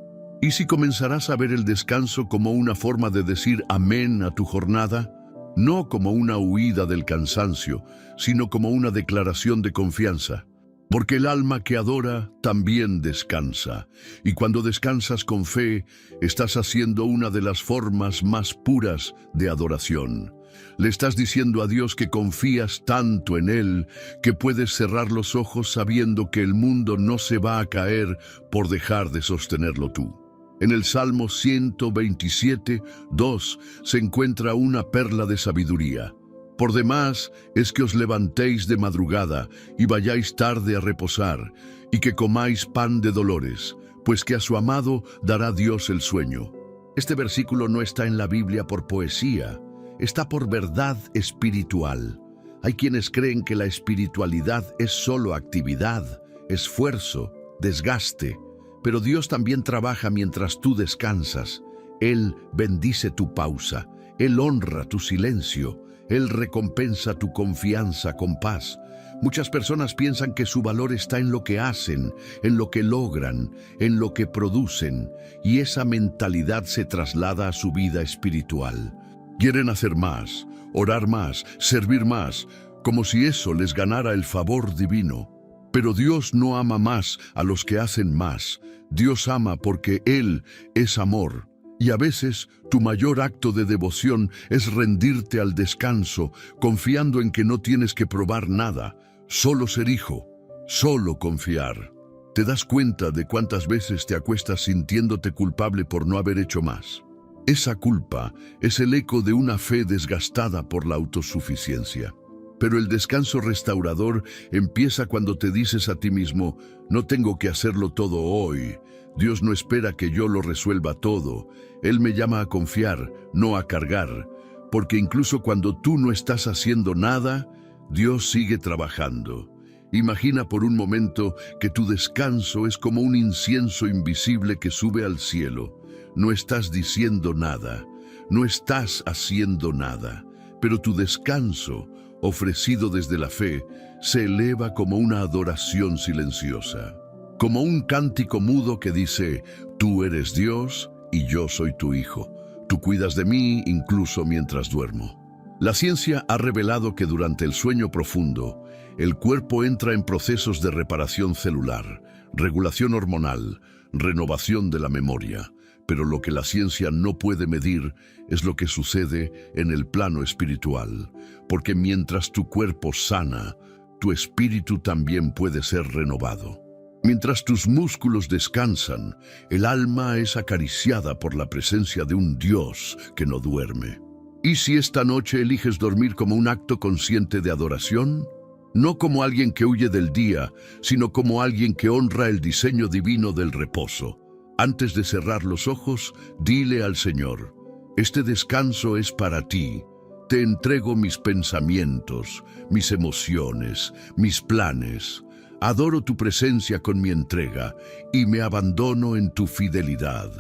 ¿Y si comenzarás a ver el descanso como una forma de decir amén a tu jornada? No como una huida del cansancio, sino como una declaración de confianza. Porque el alma que adora también descansa. Y cuando descansas con fe, estás haciendo una de las formas más puras de adoración. Le estás diciendo a Dios que confías tanto en Él que puedes cerrar los ojos sabiendo que el mundo no se va a caer por dejar de sostenerlo tú. En el Salmo 127, 2, se encuentra una perla de sabiduría. Por demás es que os levantéis de madrugada y vayáis tarde a reposar, y que comáis pan de dolores, pues que a su amado dará Dios el sueño. Este versículo no está en la Biblia por poesía, está por verdad espiritual. Hay quienes creen que la espiritualidad es solo actividad, esfuerzo, desgaste. Pero Dios también trabaja mientras tú descansas. Él bendice tu pausa, Él honra tu silencio, Él recompensa tu confianza con paz. Muchas personas piensan que su valor está en lo que hacen, en lo que logran, en lo que producen, y esa mentalidad se traslada a su vida espiritual. Quieren hacer más, orar más, servir más, como si eso les ganara el favor divino. Pero Dios no ama más a los que hacen más. Dios ama porque Él es amor. Y a veces tu mayor acto de devoción es rendirte al descanso, confiando en que no tienes que probar nada, solo ser hijo, solo confiar. ¿Te das cuenta de cuántas veces te acuestas sintiéndote culpable por no haber hecho más? Esa culpa es el eco de una fe desgastada por la autosuficiencia. Pero el descanso restaurador empieza cuando te dices a ti mismo: no tengo que hacerlo todo hoy. Dios no espera que yo lo resuelva todo. Él me llama a confiar, no a cargar. Porque incluso cuando tú no estás haciendo nada, Dios sigue trabajando. Imagina por un momento que tu descanso es como un incienso invisible que sube al cielo. No estás diciendo nada, no estás haciendo nada, pero tu descanso, ofrecido desde la fe, se eleva como una adoración silenciosa, como un cántico mudo que dice: tú eres Dios y yo soy tu hijo. Tú cuidas de mí incluso mientras duermo. La ciencia ha revelado que durante el sueño profundo, el cuerpo entra en procesos de reparación celular, regulación hormonal, renovación de la memoria. Pero lo que la ciencia no puede medir es lo que sucede en el plano espiritual, porque mientras tu cuerpo sana, tu espíritu también puede ser renovado. Mientras tus músculos descansan, el alma es acariciada por la presencia de un Dios que no duerme. ¿Y si esta noche eliges dormir como un acto consciente de adoración? No como alguien que huye del día, sino como alguien que honra el diseño divino del reposo. Antes de cerrar los ojos, dile al Señor: este descanso es para ti. Te entrego mis pensamientos, mis emociones, mis planes. Adoro tu presencia con mi entrega y me abandono en tu fidelidad.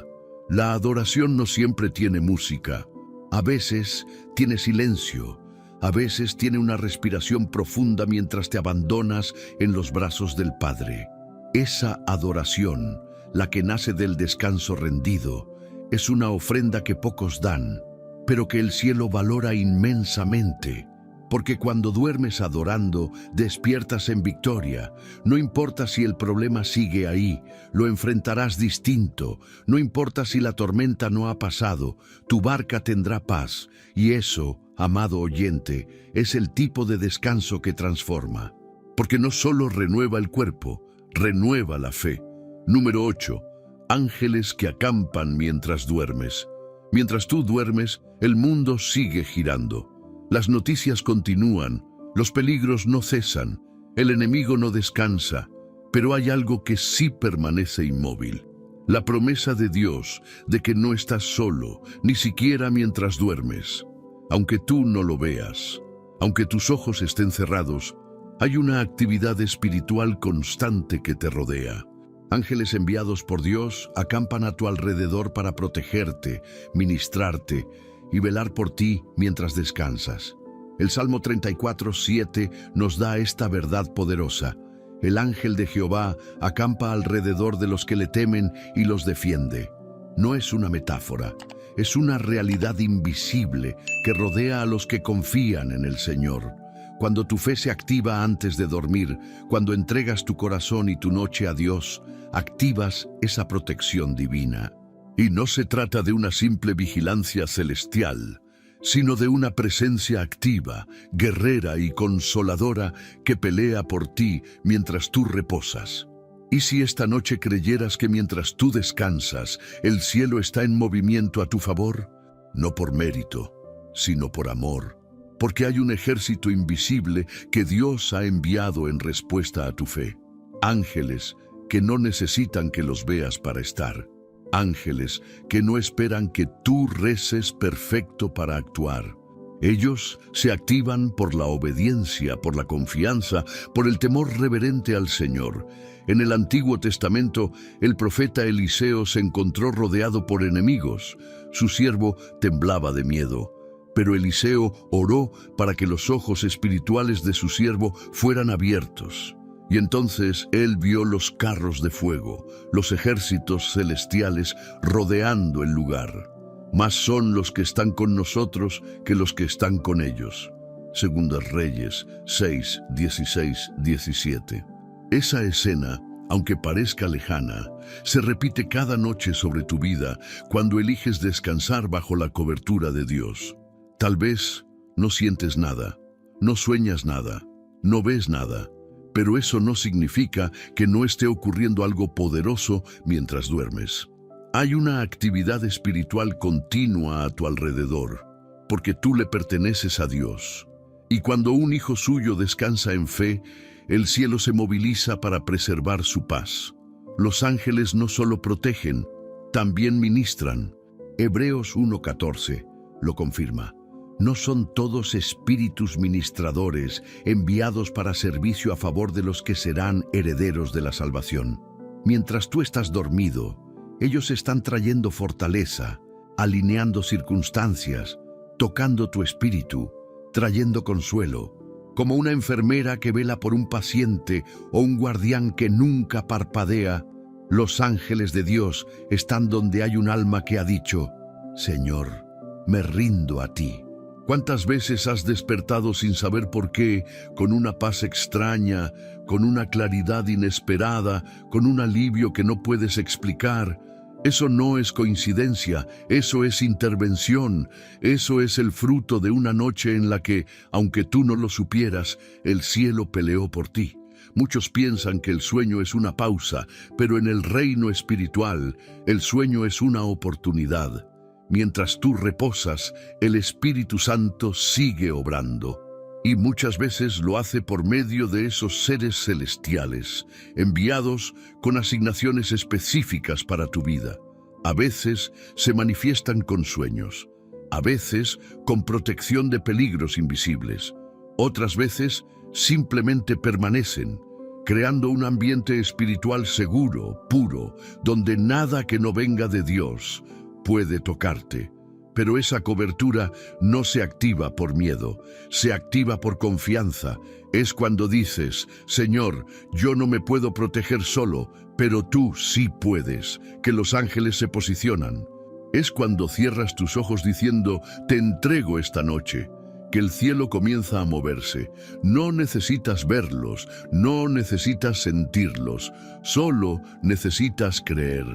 La adoración no siempre tiene música. A veces tiene silencio. A veces tiene una respiración profunda mientras te abandonas en los brazos del Padre. Esa adoración, la que nace del descanso rendido, es una ofrenda que pocos dan, pero que el cielo valora inmensamente. Porque cuando duermes adorando, despiertas en victoria. No importa si el problema sigue ahí, lo enfrentarás distinto. No importa si la tormenta no ha pasado, tu barca tendrá paz. Y eso, amado oyente, es el tipo de descanso que transforma. Porque no solo renueva el cuerpo, renueva la fe. Número 8. Ángeles que acampan mientras duermes. Mientras tú duermes, el mundo sigue girando. Las noticias continúan, los peligros no cesan, el enemigo no descansa, pero hay algo que sí permanece inmóvil. La promesa de Dios de que no estás solo, ni siquiera mientras duermes. Aunque tú no lo veas, aunque tus ojos estén cerrados, hay una actividad espiritual constante que te rodea. Ángeles enviados por Dios acampan a tu alrededor para protegerte, ministrarte y velar por ti mientras descansas. El Salmo 34:7 nos da esta verdad poderosa. El ángel de Jehová acampa alrededor de los que le temen y los defiende. No es una metáfora, es una realidad invisible que rodea a los que confían en el Señor. Cuando tu fe se activa antes de dormir, cuando entregas tu corazón y tu noche a Dios, activas esa protección divina. Y no se trata de una simple vigilancia celestial, sino de una presencia activa, guerrera y consoladora que pelea por ti mientras tú reposas. ¿Y si esta noche creyeras que mientras tú descansas, el cielo está en movimiento a tu favor? No por mérito, sino por amor, porque hay un ejército invisible que Dios ha enviado en respuesta a tu fe. Ángeles que no necesitan que los veas para estar. Ángeles que no esperan que tú reces perfecto para actuar. Ellos se activan por la obediencia, por la confianza, por el temor reverente al Señor. En el Antiguo Testamento, el profeta Eliseo se encontró rodeado por enemigos. Su siervo temblaba de miedo. Pero Eliseo oró para que los ojos espirituales de su siervo fueran abiertos. Y entonces él vio los carros de fuego, los ejércitos celestiales rodeando el lugar. Más son los que están con nosotros que los que están con ellos. Segundas Reyes 6, 16, 17. Esa escena, aunque parezca lejana, se repite cada noche sobre tu vida cuando eliges descansar bajo la cobertura de Dios. Tal vez no sientes nada, no sueñas nada, no ves nada, pero eso no significa que no esté ocurriendo algo poderoso mientras duermes. Hay una actividad espiritual continua a tu alrededor, porque tú le perteneces a Dios. Y cuando un hijo suyo descansa en fe, el cielo se moviliza para preservar su paz. Los ángeles no solo protegen, también ministran. Hebreos 1:14 lo confirma. ¿No son todos espíritus ministradores enviados para servicio a favor de los que serán herederos de la salvación? Mientras tú estás dormido, ellos están trayendo fortaleza, alineando circunstancias, tocando tu espíritu, trayendo consuelo, como una enfermera que vela por un paciente o un guardián que nunca parpadea. Los ángeles de Dios están donde hay un alma que ha dicho: Señor, me rindo a ti. ¿Cuántas veces has despertado sin saber por qué, con una paz extraña, con una claridad inesperada, con un alivio que no puedes explicar? Eso no es coincidencia, eso es intervención, eso es el fruto de una noche en la que, aunque tú no lo supieras, el cielo peleó por ti. Muchos piensan que el sueño es una pausa, pero en el reino espiritual, el sueño es una oportunidad. Mientras tú reposas, el Espíritu Santo sigue obrando. Y muchas veces lo hace por medio de esos seres celestiales, enviados con asignaciones específicas para tu vida. A veces se manifiestan con sueños, a veces con protección de peligros invisibles. Otras veces simplemente permanecen, creando un ambiente espiritual seguro, puro, donde nada que no venga de Dios puede tocarte. Pero esa cobertura no se activa por miedo, se activa por confianza. Es cuando dices: Señor, yo no me puedo proteger solo, pero tú sí puedes, que los ángeles se posicionan. Es cuando cierras tus ojos diciendo: te entrego esta noche, que el cielo comienza a moverse. No necesitas verlos, no necesitas sentirlos, solo necesitas creer.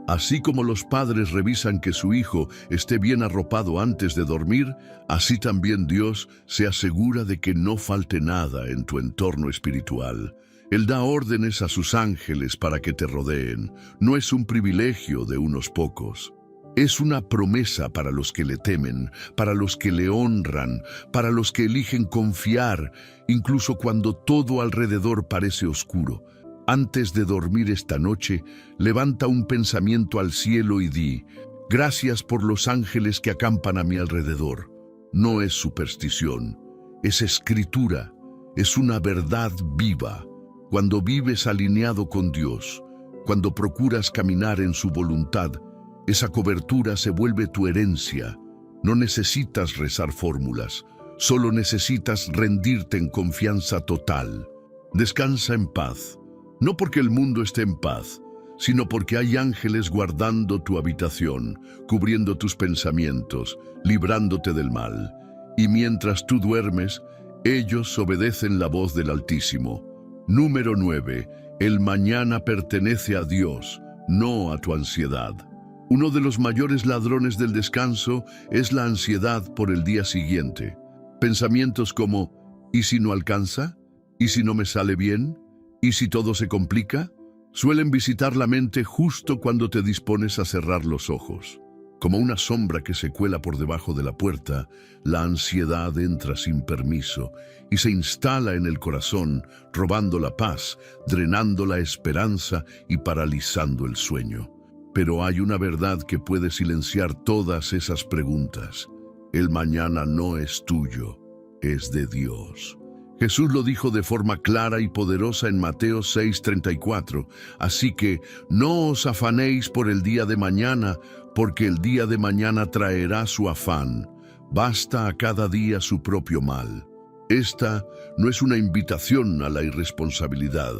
Así como los padres revisan que su hijo esté bien arropado antes de dormir, así también Dios se asegura de que no falte nada en tu entorno espiritual. Él da órdenes a sus ángeles para que te rodeen. No es un privilegio de unos pocos. Es una promesa para los que le temen, para los que le honran, para los que eligen confiar, incluso cuando todo alrededor parece oscuro. Antes de dormir esta noche, levanta un pensamiento al cielo y di: gracias por los ángeles que acampan a mi alrededor. No es superstición, es escritura, es una verdad viva. Cuando vives alineado con Dios, cuando procuras caminar en su voluntad, esa cobertura se vuelve tu herencia. No necesitas rezar fórmulas, solo necesitas rendirte en confianza total. Descansa en paz, no porque el mundo esté en paz, sino porque hay ángeles guardando tu habitación, cubriendo tus pensamientos, librándote del mal. Y mientras tú duermes, ellos obedecen la voz del Altísimo. Número 9. El mañana pertenece a Dios, no a tu ansiedad. Uno de los mayores ladrones del descanso es la ansiedad por el día siguiente. Pensamientos como: ¿y si no alcanza? ¿Y si no me sale bien? ¿Y si todo se complica? Suelen visitar la mente justo cuando te dispones a cerrar los ojos. Como una sombra que se cuela por debajo de la puerta, la ansiedad entra sin permiso y se instala en el corazón, robando la paz, drenando la esperanza y paralizando el sueño. Pero hay una verdad que puede silenciar todas esas preguntas. El mañana no es tuyo, es de Dios. Jesús lo dijo de forma clara y poderosa en Mateo 6:34. Así que no os afanéis por el día de mañana, porque el día de mañana traerá su afán. Basta a cada día su propio mal. Esta no es una invitación a la irresponsabilidad.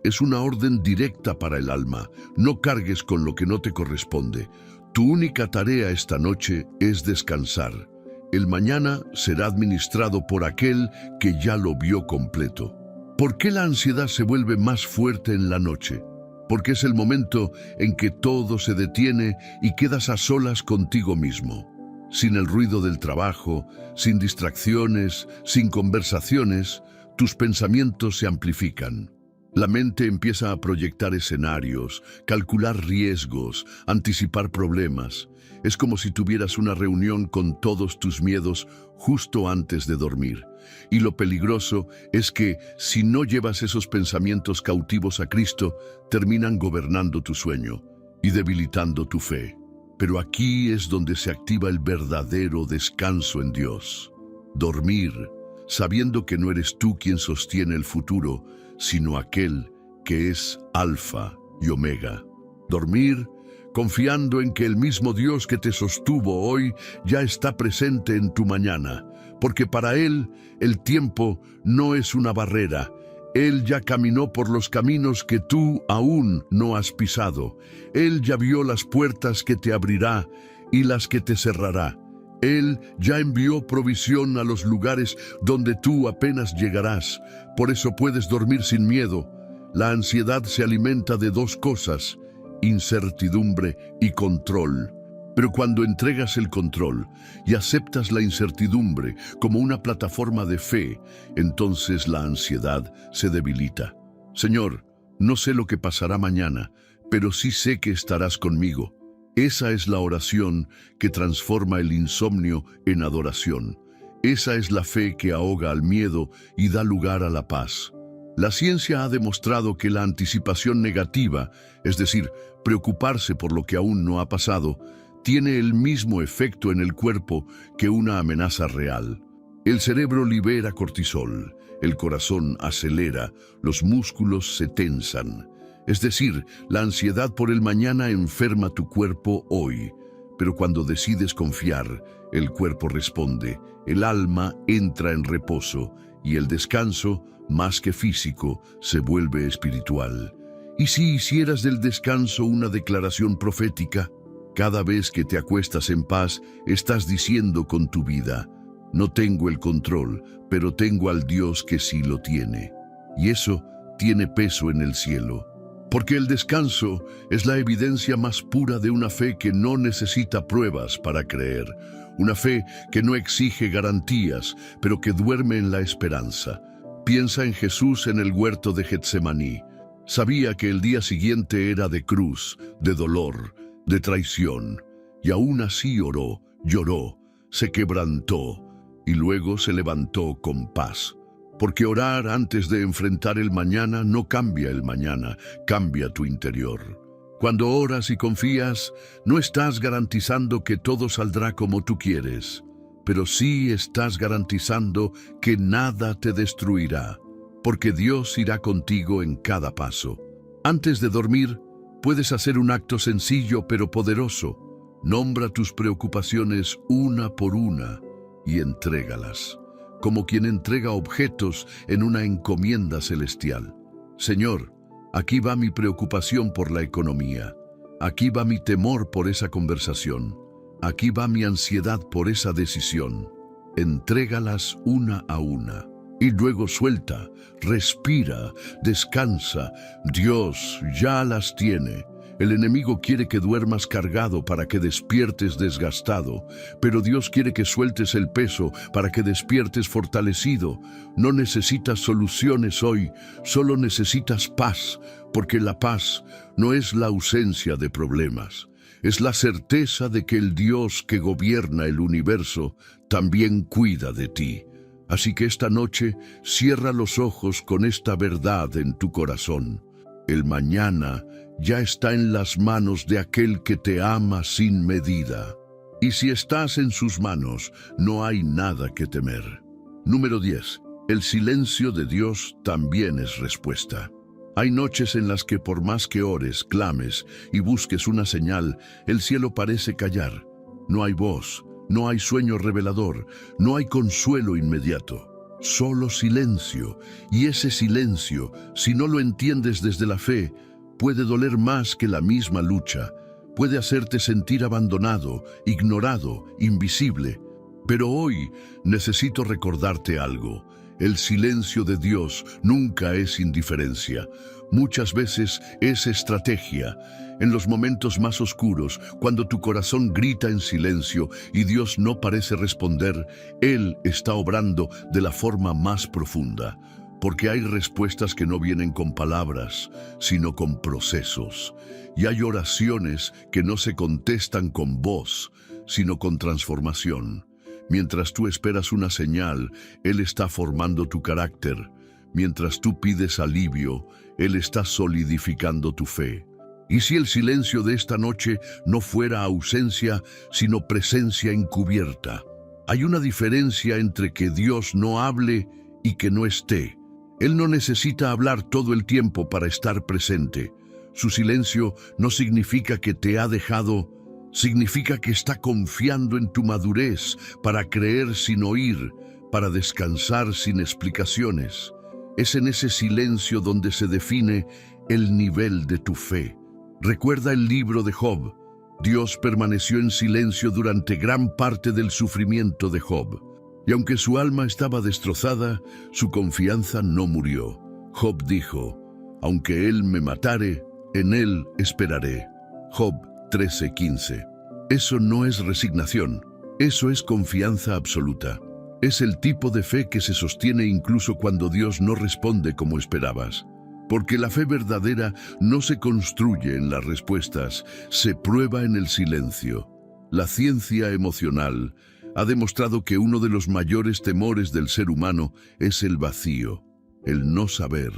Es una orden directa para el alma. No cargues con lo que no te corresponde. Tu única tarea esta noche es descansar. El mañana será administrado por aquel que ya lo vio completo. ¿Por qué la ansiedad se vuelve más fuerte en la noche? Porque es el momento en que todo se detiene y quedas a solas contigo mismo. Sin el ruido del trabajo, sin distracciones, sin conversaciones, tus pensamientos se amplifican. La mente empieza a proyectar escenarios, calcular riesgos, anticipar problemas. Es como si tuvieras una reunión con todos tus miedos justo antes de dormir. Y lo peligroso es que, si no llevas esos pensamientos cautivos a Cristo, terminan gobernando tu sueño y debilitando tu fe. Pero aquí es donde se activa el verdadero descanso en Dios. Dormir, sabiendo que no eres tú quien sostiene el futuro, sino aquel que es Alfa y Omega. Dormir confiando en que el mismo Dios que te sostuvo hoy ya está presente en tu mañana, porque para Él el tiempo no es una barrera. Él ya caminó por los caminos que tú aún no has pisado. Él ya vio las puertas que te abrirá y las que te cerrará. Él ya envió provisión a los lugares donde tú apenas llegarás. Por eso puedes dormir sin miedo. La ansiedad se alimenta de dos cosas: incertidumbre y control. Pero cuando entregas el control y aceptas la incertidumbre como una plataforma de fe, entonces la ansiedad se debilita. Señor, no sé lo que pasará mañana, pero sí sé que estarás conmigo. Esa es la oración que transforma el insomnio en adoración. Esa es la fe que ahoga al miedo y da lugar a la paz. La ciencia ha demostrado que la anticipación negativa, es decir, preocuparse por lo que aún no ha pasado, tiene el mismo efecto en el cuerpo que una amenaza real. El cerebro libera cortisol, el corazón acelera, los músculos se tensan. Es decir, la ansiedad por el mañana enferma tu cuerpo hoy. Pero cuando decides confiar, el cuerpo responde, el alma entra en reposo y el descanso, más que físico, se vuelve espiritual. ¿Y si hicieras del descanso una declaración profética? Cada vez que te acuestas en paz, estás diciendo con tu vida: No tengo el control, pero tengo al Dios que sí lo tiene. Y eso tiene peso en el cielo. Porque el descanso es la evidencia más pura de una fe que no necesita pruebas para creer. Una fe que no exige garantías, pero que duerme en la esperanza. Piensa en Jesús en el huerto de Getsemaní. Sabía que el día siguiente era de cruz, de dolor, de traición. Y aún así oró, lloró, se quebrantó y luego se levantó con paz. Porque orar antes de enfrentar el mañana no cambia el mañana, cambia tu interior. Cuando oras y confías, no estás garantizando que todo saldrá como tú quieres, pero sí estás garantizando que nada te destruirá, porque Dios irá contigo en cada paso. Antes de dormir, puedes hacer un acto sencillo pero poderoso. Nombra tus preocupaciones una por una y entrégalas, como quien entrega objetos en una encomienda celestial. Señor, aquí va mi preocupación por la economía. Aquí va mi temor por esa conversación. Aquí va mi ansiedad por esa decisión. Entrégalas una a una. Y luego suelta, respira, descansa. Dios ya las tiene. El enemigo quiere que duermas cargado para que despiertes desgastado, pero Dios quiere que sueltes el peso para que despiertes fortalecido. No necesitas soluciones hoy, solo necesitas paz, porque la paz no es la ausencia de problemas. Es la certeza de que el Dios que gobierna el universo también cuida de ti. Así que esta noche cierra los ojos con esta verdad en tu corazón. El mañana ya está en las manos de aquel que te ama sin medida. Y si estás en sus manos, no hay nada que temer. Número 10. El silencio de Dios también es respuesta. Hay noches en las que por más que ores, clames y busques una señal, el cielo parece callar. No hay voz, no hay sueño revelador, no hay consuelo inmediato. Solo silencio, y ese silencio, si no lo entiendes desde la fe, puede doler más que la misma lucha, puede hacerte sentir abandonado, ignorado, invisible. Pero hoy necesito recordarte algo. El silencio de Dios nunca es indiferencia. Muchas veces es estrategia. En los momentos más oscuros, cuando tu corazón grita en silencio y Dios no parece responder, Él está obrando de la forma más profunda. Porque hay respuestas que no vienen con palabras, sino con procesos. Y hay oraciones que no se contestan con voz, sino con transformación. Mientras tú esperas una señal, Él está formando tu carácter. Mientras tú pides alivio, Él está solidificando tu fe. Y si el silencio de esta noche no fuera ausencia, sino presencia encubierta. Hay una diferencia entre que Dios no hable y que no esté. Él no necesita hablar todo el tiempo para estar presente. Su silencio no significa que te ha dejado, significa que está confiando en tu madurez para creer sin oír, para descansar sin explicaciones. Es en ese silencio donde se define el nivel de tu fe. Recuerda el libro de Job. Dios permaneció en silencio durante gran parte del sufrimiento de Job. Y aunque su alma estaba destrozada, su confianza no murió. Job dijo, aunque él me matare, en él esperaré. Job 13:15. Eso no es resignación, eso es confianza absoluta. Es el tipo de fe que se sostiene incluso cuando Dios no responde como esperabas. Porque la fe verdadera no se construye en las respuestas, se prueba en el silencio. La ciencia emocional ha demostrado que uno de los mayores temores del ser humano es el vacío, el no saber,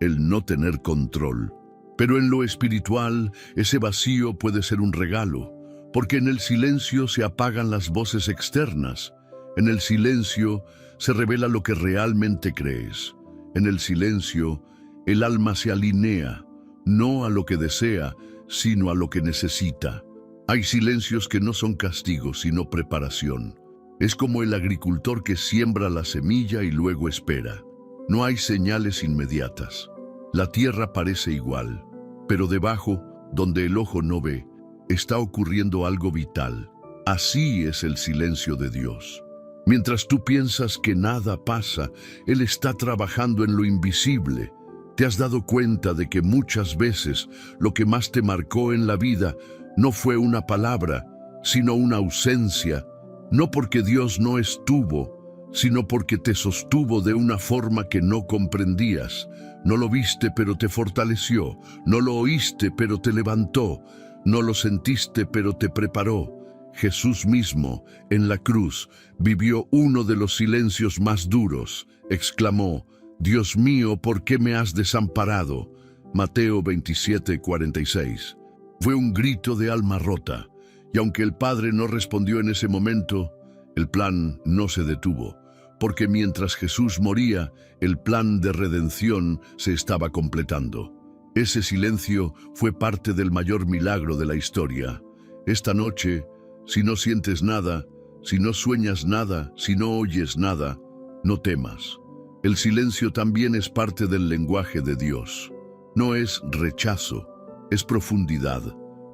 el no tener control. Pero en lo espiritual, ese vacío puede ser un regalo, porque en el silencio se apagan las voces externas. En el silencio se revela lo que realmente crees. En el silencio, el alma se alinea, no a lo que desea, sino a lo que necesita. Hay silencios que no son castigo, sino preparación. Es como el agricultor que siembra la semilla y luego espera. No hay señales inmediatas. La tierra parece igual, pero debajo, donde el ojo no ve, está ocurriendo algo vital. Así es el silencio de Dios. Mientras tú piensas que nada pasa, Él está trabajando en lo invisible. ¿Te has dado cuenta de que muchas veces lo que más te marcó en la vida no fue una palabra, sino una ausencia? No porque Dios no estuvo, sino porque te sostuvo de una forma que no comprendías. No lo viste, pero te fortaleció. No lo oíste, pero te levantó. No lo sentiste, pero te preparó. Jesús mismo, en la cruz, vivió uno de los silencios más duros. Exclamó: «Dios mío, ¿por qué me has desamparado?». Mateo 27:46. Fue un grito de alma rota, y aunque el Padre no respondió en ese momento, el plan no se detuvo, porque mientras Jesús moría, el plan de redención se estaba completando. Ese silencio fue parte del mayor milagro de la historia. Esta noche, si no sientes nada, si no sueñas nada, si no oyes nada, no temas. El silencio también es parte del lenguaje de Dios. No es rechazo, es profundidad.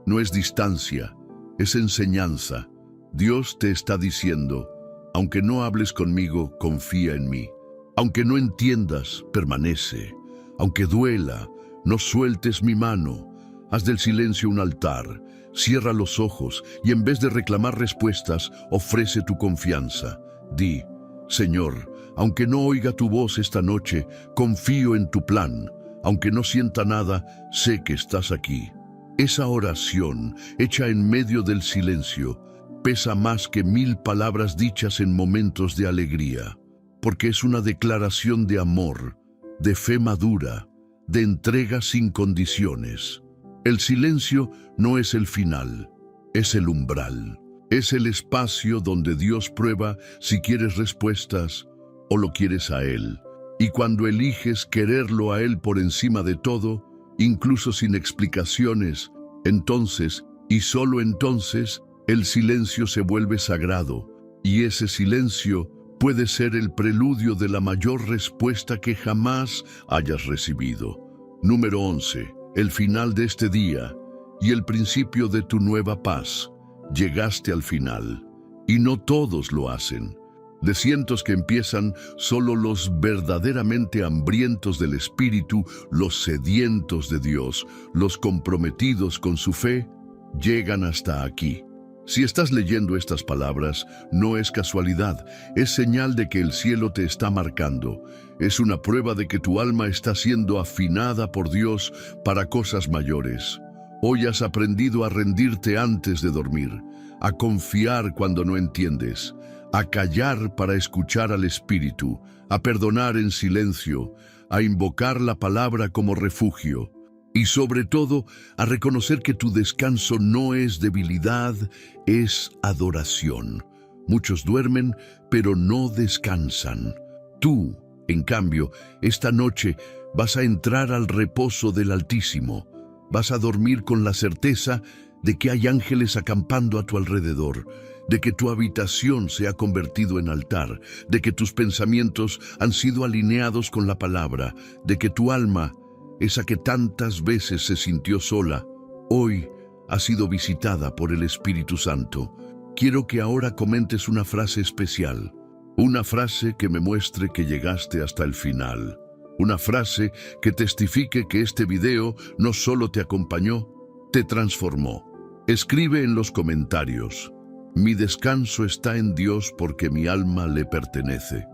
No es distancia, es enseñanza. Dios te está diciendo: aunque no hables conmigo, confía en mí. Aunque no entiendas, permanece. Aunque duela, no sueltes mi mano. Haz del silencio un altar. Cierra los ojos y en vez de reclamar respuestas, ofrece tu confianza. Di: Señor, aunque no oiga tu voz esta noche, confío en tu plan. Aunque no sienta nada, sé que estás aquí. Esa oración, hecha en medio del silencio, pesa más que 1000 palabras dichas en momentos de alegría, porque es una declaración de amor, de fe madura, de entrega sin condiciones. El silencio no es el final, es el umbral. Es el espacio donde Dios prueba si quieres respuestas o lo quieres a Él. Y cuando eliges quererlo a Él por encima de todo, incluso sin explicaciones, entonces, y solo entonces, el silencio se vuelve sagrado. Y ese silencio puede ser el preludio de la mayor respuesta que jamás hayas recibido. Número 11. El final de este día y el principio de tu nueva paz. Llegaste al final, y no todos lo hacen. De cientos que empiezan, solo los verdaderamente hambrientos del Espíritu, los sedientos de Dios, los comprometidos con su fe, llegan hasta aquí. Si estás leyendo estas palabras, no es casualidad, es señal de que el cielo te está marcando. Es una prueba de que tu alma está siendo afinada por Dios para cosas mayores. Hoy has aprendido a rendirte antes de dormir, a confiar cuando no entiendes, a callar para escuchar al Espíritu, a perdonar en silencio, a invocar la palabra como refugio y sobre todo a reconocer que tu descanso no es debilidad, es adoración. Muchos duermen, pero no descansan. Tú, en cambio, esta noche vas a entrar al reposo del Altísimo. Vas a dormir con la certeza de que hay ángeles acampando a tu alrededor, de que tu habitación se ha convertido en altar, de que tus pensamientos han sido alineados con la palabra, de que tu alma, esa que tantas veces se sintió sola, hoy ha sido visitada por el Espíritu Santo. Quiero que ahora comentes una frase especial, una frase que me muestre que llegaste hasta el final. Una frase que testifique que este video no solo te acompañó, te transformó. Escribe en los comentarios: mi descanso está en Dios porque mi alma le pertenece.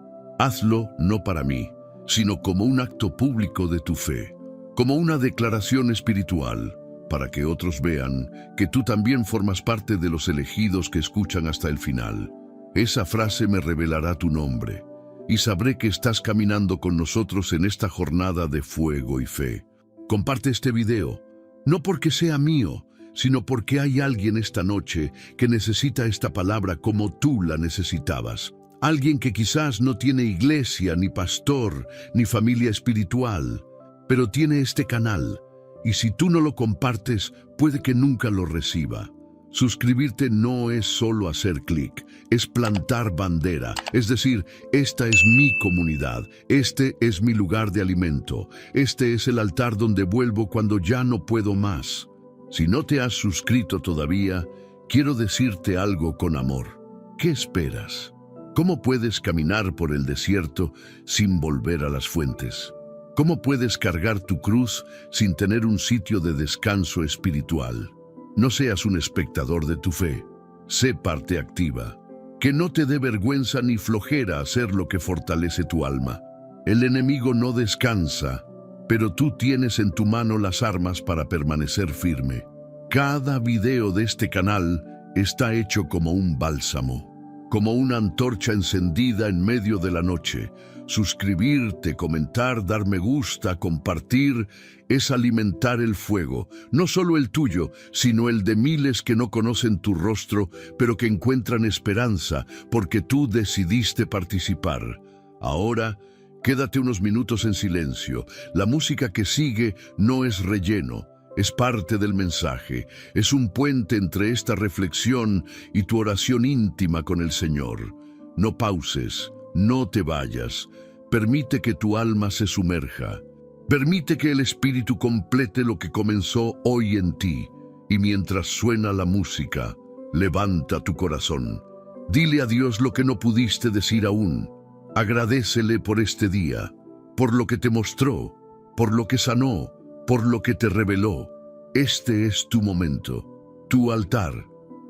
Hazlo no para mí, sino como un acto público de tu fe, como una declaración espiritual, para que otros vean que tú también formas parte de los elegidos que escuchan hasta el final. Esa frase me revelará tu nombre, y sabré que estás caminando con nosotros en esta jornada de fuego y fe. Comparte este video, no porque sea mío, sino porque hay alguien esta noche que necesita esta palabra como tú la necesitabas. Alguien que quizás no tiene iglesia, ni pastor, ni familia espiritual, pero tiene este canal, y si tú no lo compartes, puede que nunca lo reciba. Suscribirte no es solo hacer clic, es plantar bandera, es decir, esta es mi comunidad, este es mi lugar de alimento, este es el altar donde vuelvo cuando ya no puedo más. Si no te has suscrito todavía, quiero decirte algo con amor. ¿Qué esperas? ¿Cómo puedes caminar por el desierto sin volver a las fuentes? ¿Cómo puedes cargar tu cruz sin tener un sitio de descanso espiritual? No seas un espectador de tu fe, sé parte activa. Que no te dé vergüenza ni flojera hacer lo que fortalece tu alma. El enemigo no descansa, pero tú tienes en tu mano las armas para permanecer firme. Cada video de este canal está hecho como un bálsamo, como una antorcha encendida en medio de la noche. Suscribirte, comentar, dar me gusta, compartir, es alimentar el fuego, no solo el tuyo, sino el de miles que no conocen tu rostro, pero que encuentran esperanza porque tú decidiste participar. Ahora, quédate unos minutos en silencio. La música que sigue no es relleno, es parte del mensaje, es un puente entre esta reflexión y tu oración íntima con el Señor. No pauses, no te vayas, permite que tu alma se sumerja, permite que el Espíritu complete lo que comenzó hoy en ti, y mientras suena la música, levanta tu corazón. Dile a Dios lo que no pudiste decir aún. Agradécele por este día, por lo que te mostró, por lo que sanó, por lo que te reveló. Este es tu momento, tu altar,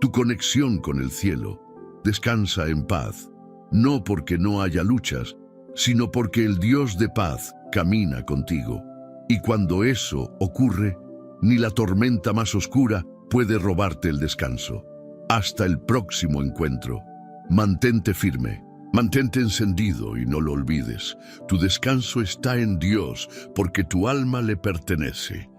tu conexión con el cielo. Descansa en paz, no porque no haya luchas, sino porque el Dios de paz camina contigo. Y cuando eso ocurre, ni la tormenta más oscura puede robarte el descanso. Hasta el próximo encuentro. Mantente firme. Mantente encendido y no lo olvides. Tu descanso está en Dios porque tu alma le pertenece.